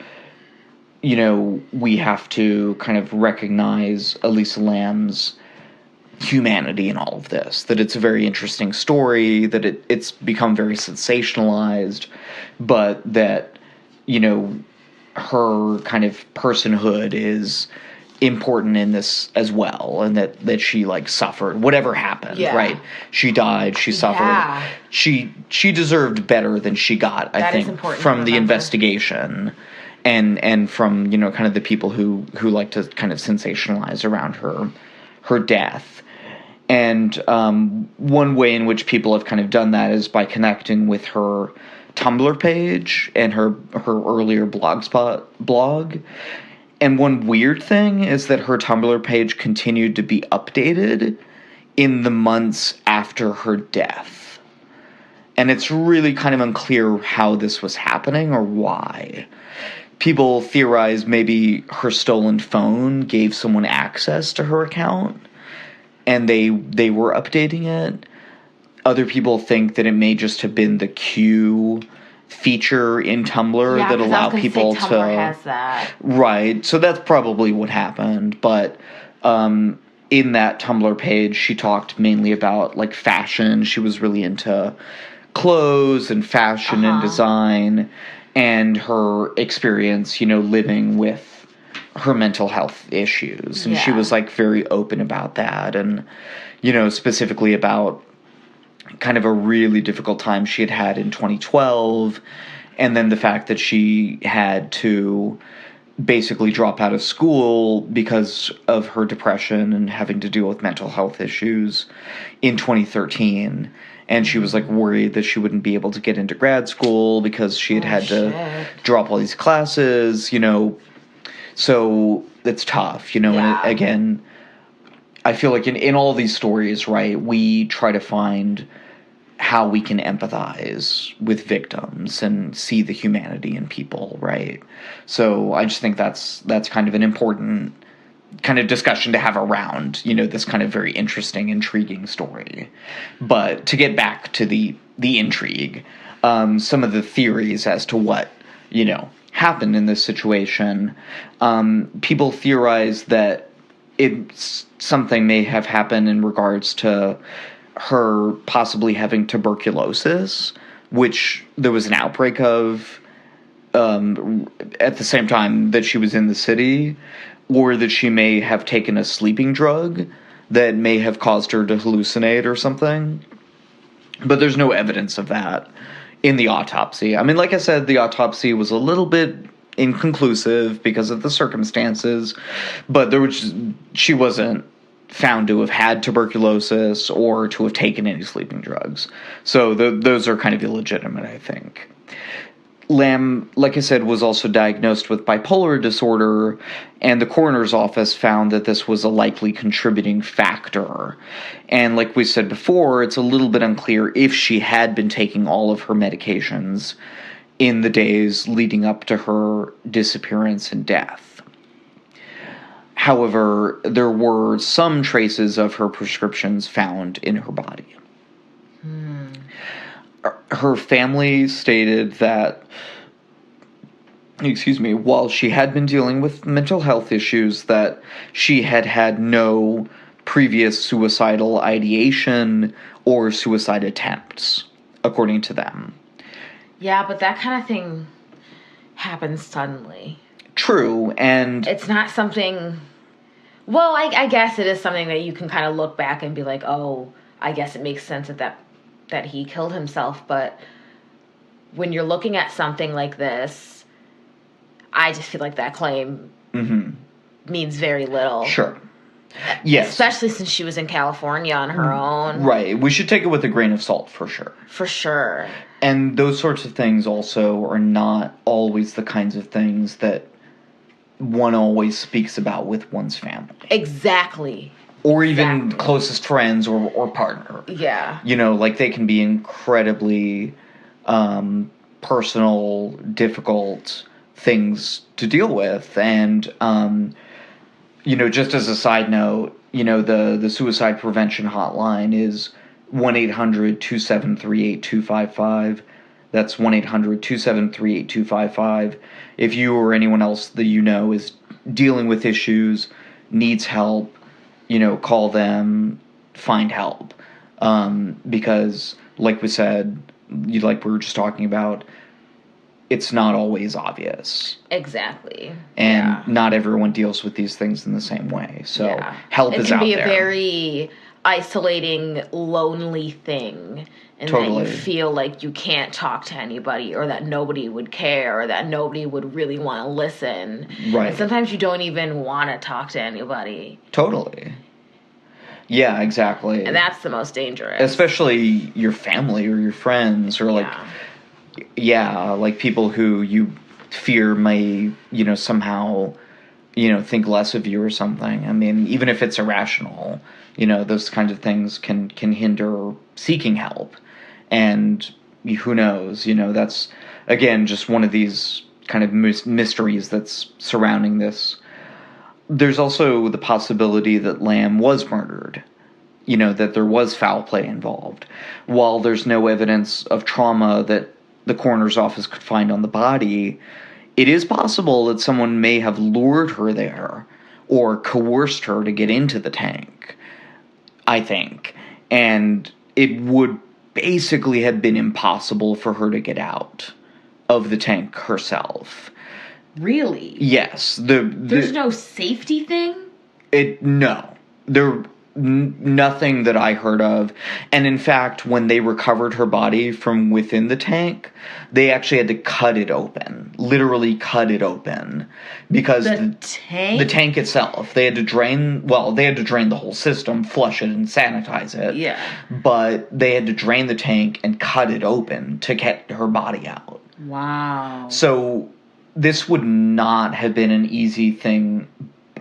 Speaker 2: we have to kind of recognize Elisa Lam's humanity in all of this, that it's a very interesting story, that it's become very sensationalized, but that her kind of personhood is important in this as well, and that she suffered whatever happened, right? She died, she suffered, she deserved better than she got, I think, from the investigation and from kind of the people who like to kind of sensationalize around her death. And one way in which people have kind of done that is by connecting with her Tumblr page and her earlier blog. And one weird thing is that her Tumblr page continued to be updated in the months after her death. And it's really kind of unclear how this was happening or why. people theorize maybe her stolen phone gave someone access to her account, and they were updating it. Other people think that it may just have been the Q feature in Tumblr that allowed people to...
Speaker 1: Tumblr has that.
Speaker 2: Right, so that's probably what happened, but in that Tumblr page, she talked mainly about, like, fashion. She was really into clothes and fashion and design, and her experience, you know, living with her mental health issues. And she was, like, very open about that, and, you know, specifically about kind of a really difficult time she had in 2012, and then the fact that she had to basically drop out of school because of her depression and having to deal with mental health issues in 2013. And she was, like, worried that she wouldn't be able to get into grad school because she had to drop all these classes, you know. So it's tough, you know. And again, I feel like in all these stories, right, we try to find how we can empathize with victims and see the humanity in people, right? So I just think that's kind of an important kind of discussion to have around, you know, this kind of very interesting, intriguing story. But to get back to the intrigue, some of the theories as to what, you know, happened in this situation, people theorize that something may have happened in regards to her possibly having tuberculosis, which there was an outbreak of at the same time that she was in the city, or that she may have taken a sleeping drug that may have caused her to hallucinate or something. But there's no evidence of that in the autopsy. I mean, like I said, the autopsy was a little bit inconclusive because of the circumstances, but she wasn't found to have had tuberculosis or to have taken any sleeping drugs. So those are kind of illegitimate, I think. Lam, like I said, was also diagnosed with bipolar disorder, and the coroner's office found that this was a likely contributing factor. And like we said before, it's a little bit unclear if she had been taking all of her medications in the days leading up to her disappearance and death. However, there were some traces of her prescriptions found in her body. Her family stated that, while she had been dealing with mental health issues, that she had had no previous suicidal ideation or suicide attempts, according to them.
Speaker 1: Yeah, but that kind of thing happens suddenly.
Speaker 2: True, and...
Speaker 1: It's not something... Well, I guess it is something that you can kind of look back and be like, oh, I guess it makes sense that he killed himself, but when you're looking at something like this, I just feel like that claim means very little.
Speaker 2: Sure. Yes.
Speaker 1: Especially since she was in California on her own.
Speaker 2: Right. We should take it with a grain of salt, for sure.
Speaker 1: For sure.
Speaker 2: And those sorts of things also are not always the kinds of things that one always speaks about with one's family.
Speaker 1: Exactly.
Speaker 2: Or even closest friends or partner.
Speaker 1: Yeah.
Speaker 2: You know, like, they can be incredibly personal, difficult things to deal with. And, you know, just as a side note, you know, the suicide prevention hotline is 1-800-273-8255. That's 1-800-273-8255. If you or anyone else that you know is dealing with issues, needs help, you know, call them, find help. Because, like we said, like we were just talking about, it's not always obvious.
Speaker 1: Exactly.
Speaker 2: And not everyone deals with these things in the same way. So help is out there.
Speaker 1: It can be a very isolating, lonely thing. And
Speaker 2: totally.
Speaker 1: that you feel like you can't talk to anybody, or that nobody would care, or that nobody would really want to listen.
Speaker 2: Right.
Speaker 1: And sometimes you don't even want to talk to anybody.
Speaker 2: Totally. Yeah, exactly.
Speaker 1: And that's the most dangerous.
Speaker 2: Especially your family or your friends, or like, like people who you fear may, you know, somehow, you know, think less of you or something. I mean, even if it's irrational, you know, those kinds of things can hinder seeking help. And who knows, you know, that's, again, just one of these kind of mysteries that's surrounding this. There's also the possibility that Lam was murdered. That there was foul play involved. While there's no evidence of trauma that the coroner's office could find on the body, it is possible that someone may have lured her there or coerced her to get into the tank, I think. And it would basically have been impossible for her to get out of the tank herself.
Speaker 1: Really?
Speaker 2: Yes.
Speaker 1: There's no safety thing?
Speaker 2: No. Nothing that I heard of. And in fact, when they recovered her body from within the tank, they actually had to cut it open. Literally cut it open. Because
Speaker 1: the tank?
Speaker 2: The tank itself. They had to drain the whole system, flush it and sanitize it.
Speaker 1: Yeah.
Speaker 2: But they had to drain the tank and cut it open to get her body out.
Speaker 1: Wow.
Speaker 2: So this would not have been an easy thing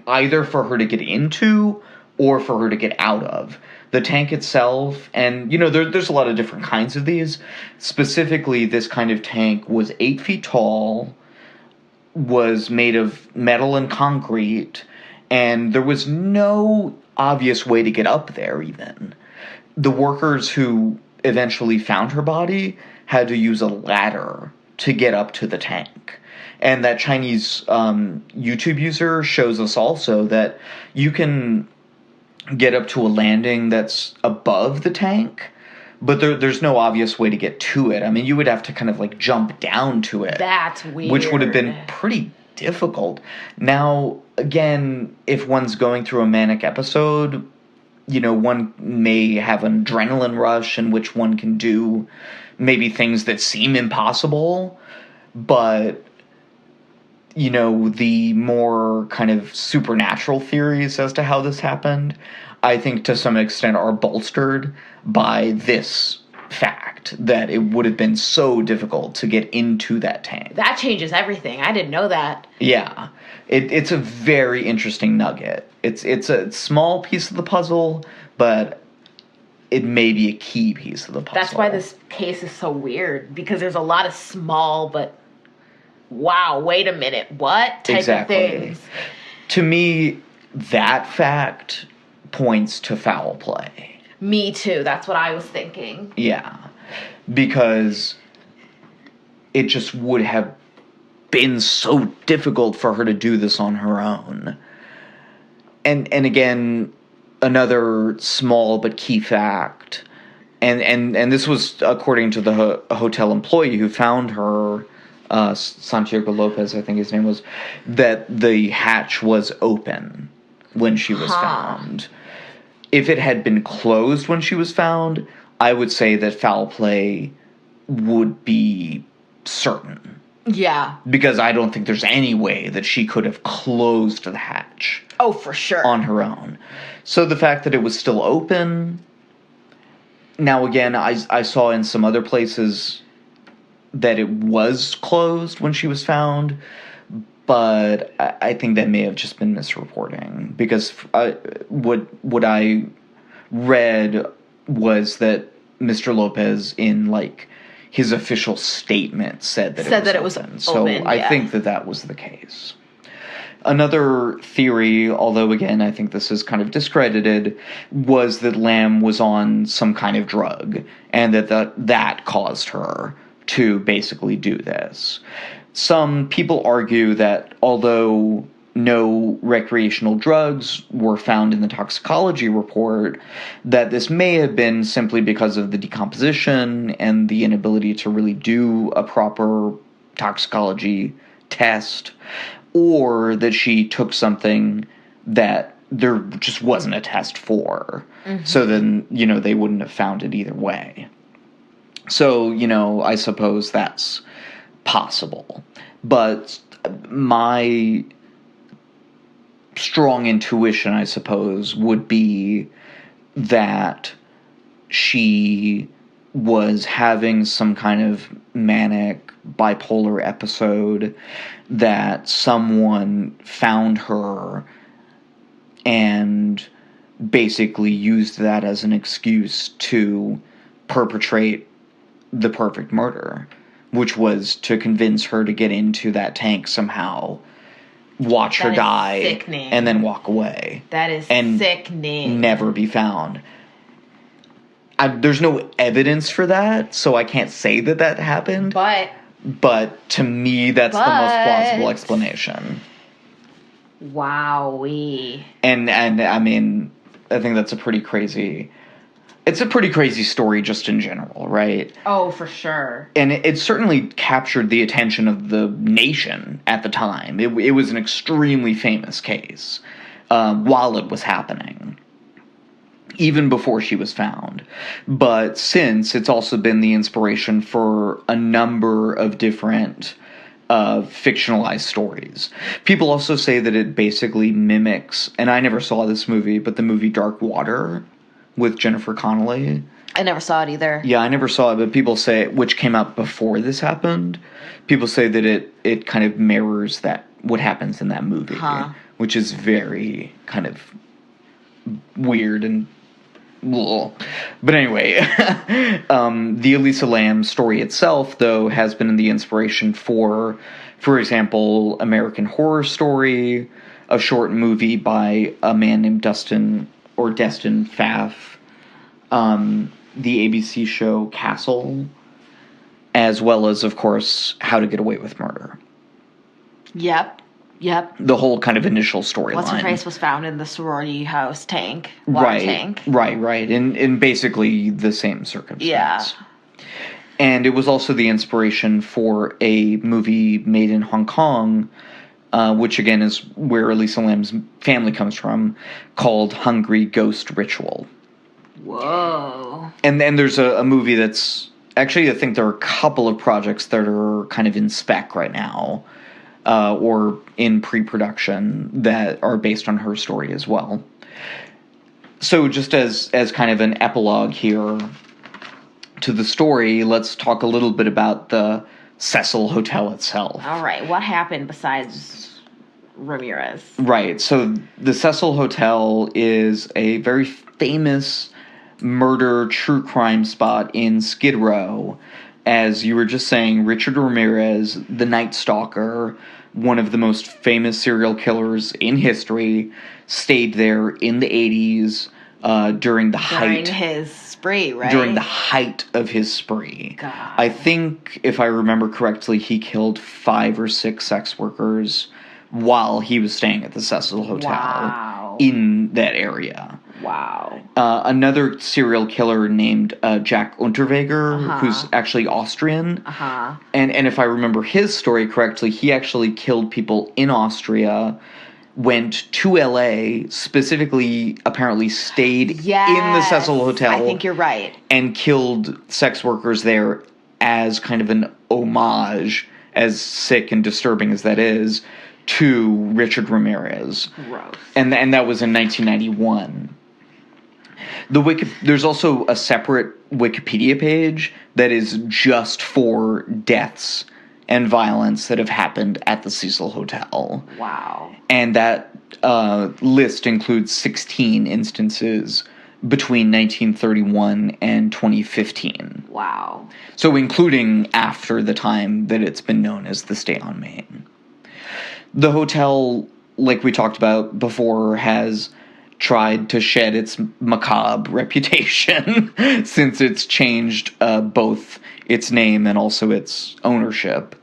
Speaker 2: either for her to get into or for her to get out of. The tank itself, and, there's a lot of different kinds of these. Specifically, this kind of tank was 8 feet tall, was made of metal and concrete, and there was no obvious way to get up there, even. The workers who eventually found her body had to use a ladder to get up to the tank. And that Chinese YouTube user shows us also that you can get up to a landing that's above the tank, but there's no obvious way to get to it. I mean, you would have to kind of jump down to it.
Speaker 1: That's weird.
Speaker 2: Which would have been pretty difficult. Now, again, if one's going through a manic episode, one may have an adrenaline rush in which one can do maybe things that seem impossible, but the more kind of supernatural theories as to how this happened, I think to some extent are bolstered by this fact that it would have been so difficult to get into that tank.
Speaker 1: That changes everything. I didn't know that.
Speaker 2: Yeah. It's a very interesting nugget. It's a small piece of the puzzle, but it may be a key piece of the puzzle.
Speaker 1: That's why this case is so weird, because there's a lot of small but wow, wait a minute, what type of things.
Speaker 2: To me, that fact points to foul play.
Speaker 1: Me too, that's what I was thinking.
Speaker 2: Yeah, because it just would have been so difficult for her to do this on her own. And again, another small but key fact, and this was according to the hotel employee who found her, Santiago Lopez, I think his name was, that the hatch was open when she was found. If it had been closed when she was found, I would say that foul play would be certain.
Speaker 1: Yeah. Because
Speaker 2: I don't think there's any way that she could have closed the hatch.
Speaker 1: Oh, for sure.
Speaker 2: On her own. So the fact that it was still open... Now, again, I saw in some other places that it was closed when she was found, but I think that may have just been misreporting, because what I read was that Mr. Lopez, in his official statement, said that it was open. So I think that was the case. Another theory, although again I think this is kind of discredited, was that Lam was on some kind of drug, and that caused her to basically do this. Some people argue that although no recreational drugs were found in the toxicology report, that this may have been simply because of the decomposition and the inability to really do a proper toxicology test, or that she took something that there just wasn't a test for. Mm-hmm. So then, they wouldn't have found it either way. So, I suppose that's possible. But my strong intuition, I suppose, would be that she was having some kind of manic bipolar episode, that someone found her and basically used that as an excuse to perpetrate the perfect murder. which was to convince her to get into that tank somehow, watch her die,
Speaker 1: sickening.
Speaker 2: And then walk away.
Speaker 1: That is sickening.
Speaker 2: Never be found. There's no evidence for that, so I can't say that happened. But to me, that's the most plausible explanation.
Speaker 1: Wowee.
Speaker 2: And I mean, I think that's a pretty crazy... It's a pretty crazy story just in general, right?
Speaker 1: Oh, for sure.
Speaker 2: And it certainly captured the attention of the nation at the time. It was an extremely famous case while it was happening, even before she was found. But since, it's also been the inspiration for a number of different fictionalized stories. People also say that it basically mimics, and I never saw this movie, but the movie Dark Water with Jennifer Connelly.
Speaker 1: I never saw it either.
Speaker 2: Yeah, I never saw it, but people say, which came out before this happened, people say that it kind of mirrors what happens in that movie, which is very kind of weird and ugh. But anyway, the Elisa Lam story itself, though, has been the inspiration for example, American Horror Story, a short movie by a man named Destin Pfaff, the ABC show Castle, as well as, of course, How to Get Away with Murder.
Speaker 1: Yep.
Speaker 2: The whole kind of initial storyline.
Speaker 1: What's her face was found in the sorority house tank.
Speaker 2: Tank. Right. In basically the same circumstance.
Speaker 1: Yeah.
Speaker 2: And it was also the inspiration for a movie made in Hong Kong, which again is where Elisa Lam's family comes from, called Hungry Ghost Ritual.
Speaker 1: Whoa.
Speaker 2: And then there's a movie that's... Actually, I think there are a couple of projects that are kind of in spec right now, or in pre-production, that are based on her story as well. So just as kind of an epilogue here to the story, let's talk a little bit about the Cecil Hotel itself.
Speaker 1: All right. What happened besides Ramirez?
Speaker 2: Right. So the Cecil Hotel is a very famous murder true crime spot in Skid Row. As you were just saying, Richard Ramirez, the Night Stalker, one of the most famous serial killers in history, stayed there in the 80s during
Speaker 1: his spree, right?
Speaker 2: During the height of his spree.
Speaker 1: God.
Speaker 2: I think, if I remember correctly, he killed 5 or 6 sex workers while he was staying at the Cecil Hotel in that area.
Speaker 1: Wow.
Speaker 2: Another serial killer named Jack Unterweger, who's actually Austrian. And if I remember his story correctly, he actually killed people in Austria, went to LA, specifically apparently stayed in the Cecil Hotel.
Speaker 1: I think you're right.
Speaker 2: And killed sex workers there as kind of an homage, as sick and disturbing as that is, to Richard Ramirez.
Speaker 1: Gross.
Speaker 2: And that was in 1991. There's also a separate Wikipedia page that is just for deaths and violence that have happened at the Cecil Hotel.
Speaker 1: Wow.
Speaker 2: And that list includes 16 instances between 1931 and 2015.
Speaker 1: Wow.
Speaker 2: So including after the time that it's been known as the Stay on Main. The hotel, like we talked about before, has tried to shed its macabre reputation since it's changed both its name and also its ownership.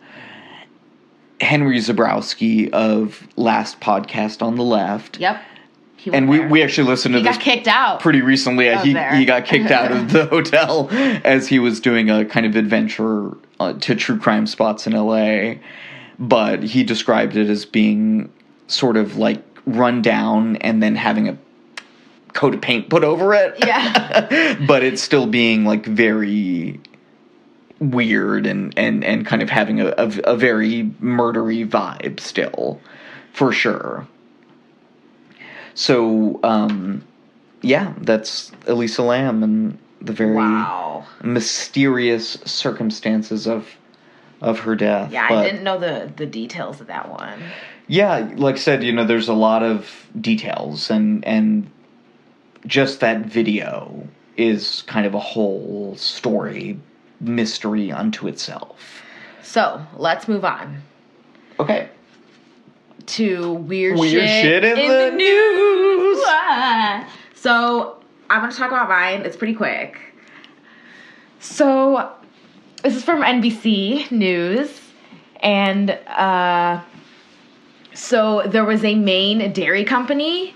Speaker 2: Henry Zabrowski of Last Podcast on the Left.
Speaker 1: Yep.
Speaker 2: And we actually listened to this.
Speaker 1: He got kicked out.
Speaker 2: Pretty recently. He got kicked out of the hotel as he was doing a kind of adventure to true crime spots in LA. But he described it as being sort of like run down and then having a coat of paint put over it.
Speaker 1: Yeah.
Speaker 2: But it's still being like very weird and kind of having a very murdery vibe still, for sure. So, yeah, that's Elisa Lam and the very mysterious circumstances of her death.
Speaker 1: Yeah, I didn't know the details of that one.
Speaker 2: Yeah, like I said, there's a lot of details, and just that video is kind of a whole story, mystery unto itself.
Speaker 1: So, let's move on.
Speaker 2: Okay.
Speaker 1: To weird shit in the news. So, I'm going to talk about mine. It's pretty quick. So, this is from NBC News. And, so there was a Maine dairy company.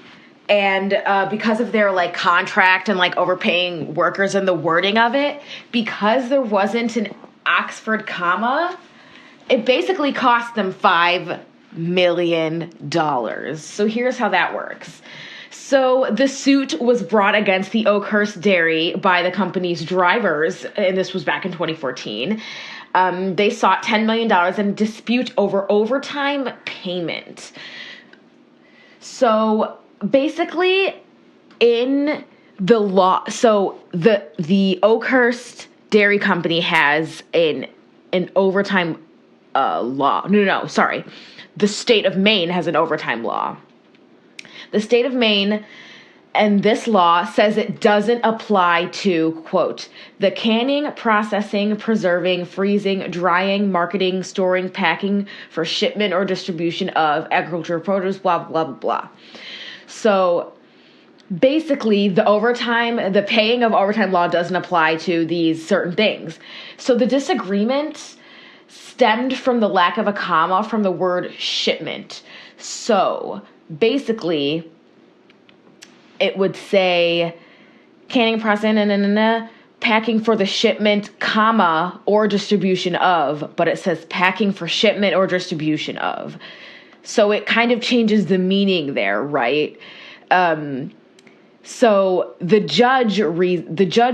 Speaker 1: And because of their, like, contract and, like, overpaying workers and the wording of it, because there wasn't an Oxford comma, it basically cost them $5 million. So here's how that works. So the suit was brought against the Oakhurst Dairy by the company's drivers, and this was back in 2014. They sought $10 million in dispute over overtime payment. So basically, in the law, so the Oakhurst Dairy Company has an overtime law. No, sorry. The state of Maine has an overtime law. The state of Maine and this law says it doesn't apply to, quote, the canning, processing, preserving, freezing, drying, marketing, storing, packing for shipment or distribution of agricultural produce, blah, blah, blah, blah. So basically, the paying of overtime law doesn't apply to these certain things. So the disagreement stemmed from the lack of a comma from the word shipment. So basically, it would say canning, processing, packing for the shipment, comma, or distribution of, but it says packing for shipment or distribution of. So it kind of changes the meaning there, right? So the judge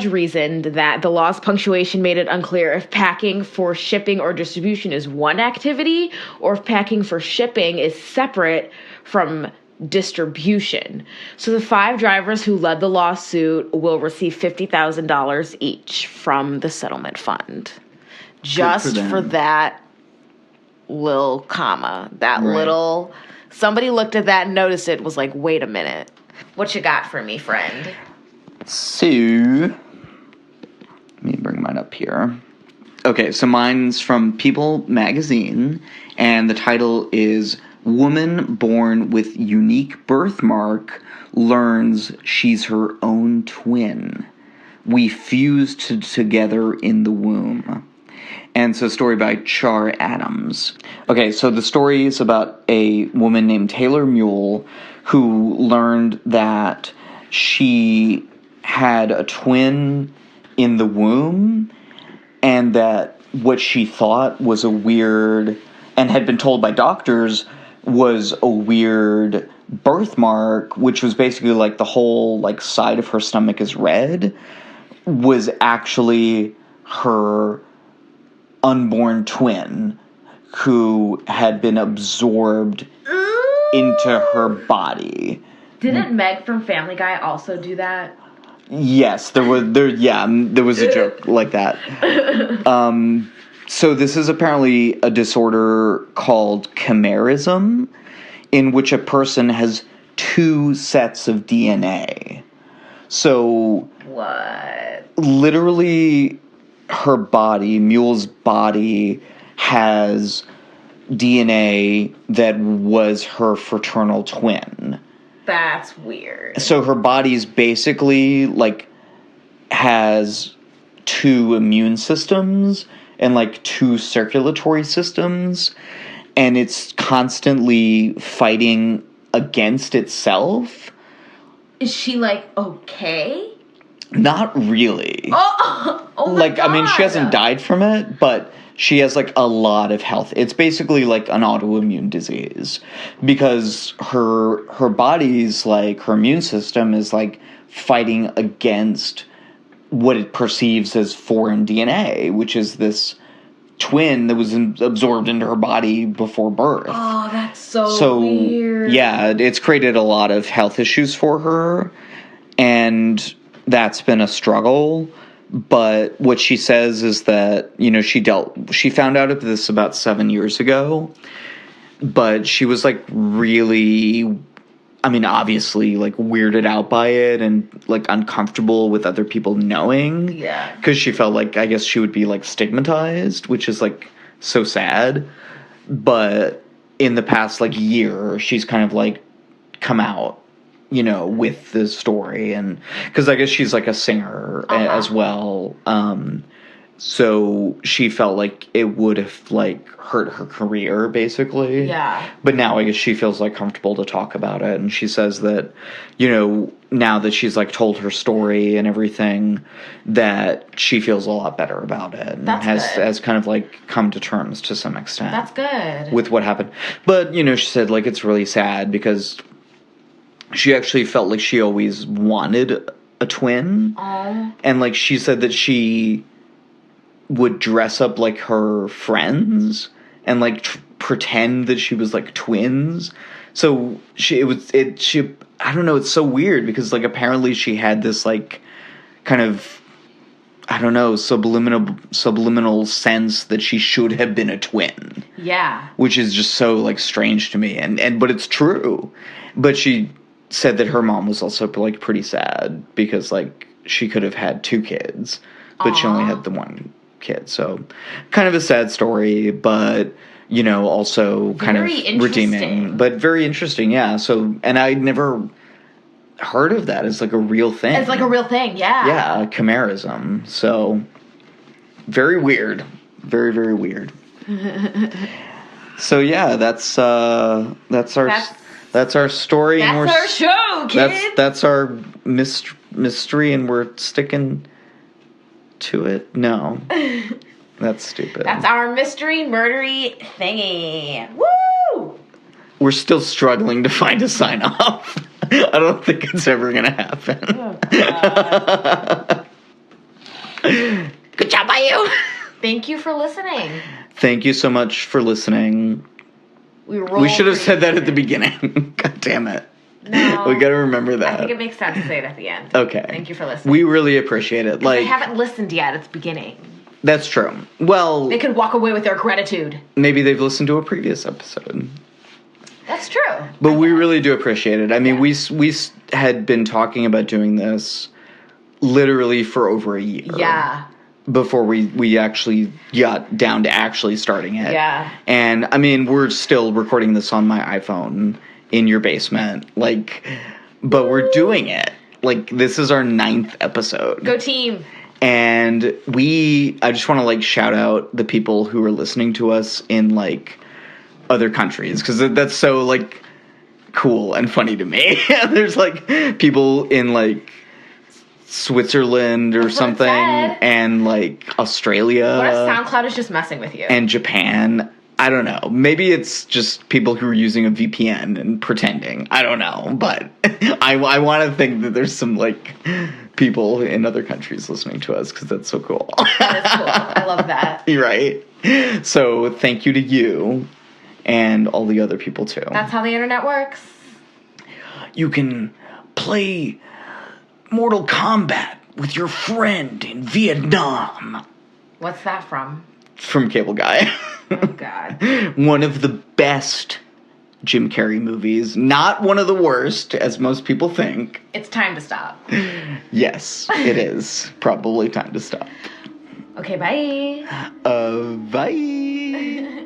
Speaker 1: reasoned that the law's punctuation made it unclear if packing for shipping or distribution is one activity or if packing for shipping is separate from distribution. So the 5 drivers who led the lawsuit will receive $50,000 each from the settlement fund. Just for that little comma. That little... Somebody looked at that and noticed it, was like, wait a minute. What you got for me, friend?
Speaker 2: So, let me bring mine up here. Okay, so mine's from People magazine, and the title is Woman Born with Unique Birthmark Learns She's Her Own Twin. We fused together in the womb. And it's a story by Char Adams. Okay, so the story is about a woman named Taylor Mule who learned that she had a twin in the womb and that what she thought was a weird, and had been told by doctors, was a weird birthmark, which was basically like the whole like side of her stomach is red, was actually her unborn twin who had been absorbed into her body.
Speaker 1: Didn't Meg from Family Guy also do that?
Speaker 2: Yes, there was a joke like that. So this is apparently a disorder called chimerism, in which a person has 2 sets of DNA. So
Speaker 1: what?
Speaker 2: Literally, her body, Mule's body, has DNA that was her fraternal twin.
Speaker 1: That's weird.
Speaker 2: So her body's basically, like, has 2 immune systems and, like, 2 circulatory systems, and it's constantly fighting against itself. Is
Speaker 1: she, like, okay?
Speaker 2: Not really.
Speaker 1: Oh my
Speaker 2: like,
Speaker 1: God.
Speaker 2: I mean, she hasn't died from it, but she has, like, a lot of health. It's basically, like, an autoimmune disease. Because her body's, like, her immune system is, like, fighting against what it perceives as foreign DNA, which is this twin that was absorbed into her body before birth.
Speaker 1: Oh, that's so weird.
Speaker 2: Yeah, it's created a lot of health issues for her, and that's been a struggle. But what she says is that, you know, she found out of this about 7 years ago, but she was, like, really, I mean, obviously, like, weirded out by it and, like, uncomfortable with other people knowing.
Speaker 1: Yeah.
Speaker 2: Because she felt like, I guess she would be, like, stigmatized, which is, like, so sad. But in the past, like, year, she's kind of, like, come out, you know, with the story. And because I guess she's, like, a singer as well. So she felt like it would have, like, hurt her career, basically.
Speaker 1: Yeah.
Speaker 2: But now I guess she feels, like, comfortable to talk about it. And she says that, you know, now that she's, like, told her story and everything, that she feels a lot better about it. And has kind of, like, come to terms to some extent.
Speaker 1: That's good.
Speaker 2: With what happened. But, you know, she said, like, it's really sad because she actually felt like she always wanted a twin.
Speaker 1: Oh.
Speaker 2: And, like, she said that she would dress up like her friends and, like, pretend that she was, like, twins. So I don't know, it's so weird because, like, apparently she had this, like, kind of, I don't know, subliminal sense that she should have been a twin.
Speaker 1: Yeah.
Speaker 2: Which is just so, like, strange to me. But it's true. But she said that her mom was also, like, pretty sad because, like, she could have had 2 kids, but she only had the 1 kid. So kind of a sad story, but, you know, also kind of redeeming. But very interesting, yeah. So, and I'd never heard of that as, like, a real thing.
Speaker 1: It's like a real thing, yeah.
Speaker 2: Yeah, chimerism. So, very weird. Very, very weird. So, yeah, that's our story.
Speaker 1: That's our show, kids.
Speaker 2: That's our mystery, and we're sticking to it. No, that's stupid.
Speaker 1: That's our mystery murdery thingy. Woo!
Speaker 2: We're still struggling to find a sign off. I don't think it's ever gonna happen.
Speaker 1: Oh, God. Good job by you. Thank you for listening.
Speaker 2: Thank you so much for listening. We should have said that at the beginning. God damn it.
Speaker 1: No.
Speaker 2: We gotta remember that.
Speaker 1: I think it makes sense to say it at the end.
Speaker 2: Okay.
Speaker 1: Thank you for listening.
Speaker 2: We really appreciate it.
Speaker 1: Like, they haven't listened yet at the beginning.
Speaker 2: That's true. Well,
Speaker 1: they could walk away with their gratitude.
Speaker 2: Maybe they've listened to a previous episode.
Speaker 1: That's true.
Speaker 2: But we really do appreciate it. I mean, we had been talking about doing this literally for over a year.
Speaker 1: Yeah.
Speaker 2: Before we actually got down to actually starting it.
Speaker 1: Yeah.
Speaker 2: And, I mean, we're still recording this on my iPhone in your basement. Like, but we're doing it. Like, this is our 9th episode.
Speaker 1: Go team.
Speaker 2: And I just want to, like, shout out the people who are listening to us in, like, other countries. Because that's so, like, cool and funny to me. There's, like, people in, like, Switzerland or something, and, like, Australia.
Speaker 1: What if SoundCloud is just messing with you?
Speaker 2: And Japan. I don't know. Maybe it's just people who are using a VPN and pretending. I don't know. But I want to think that there's some, like, people in other countries listening to us because that's so cool.
Speaker 1: That is cool. I love that.
Speaker 2: You're right. So thank you to you and all the other people, too.
Speaker 1: That's how the internet works.
Speaker 2: You can play Mortal Kombat with your friend in Vietnam.
Speaker 1: What's that from?
Speaker 2: From Cable Guy.
Speaker 1: Oh, God.
Speaker 2: One of the best Jim Carrey movies. Not one of the worst, as most people think.
Speaker 1: It's time to stop.
Speaker 2: Yes, it is. Probably time to stop.
Speaker 1: Okay, bye.
Speaker 2: Bye.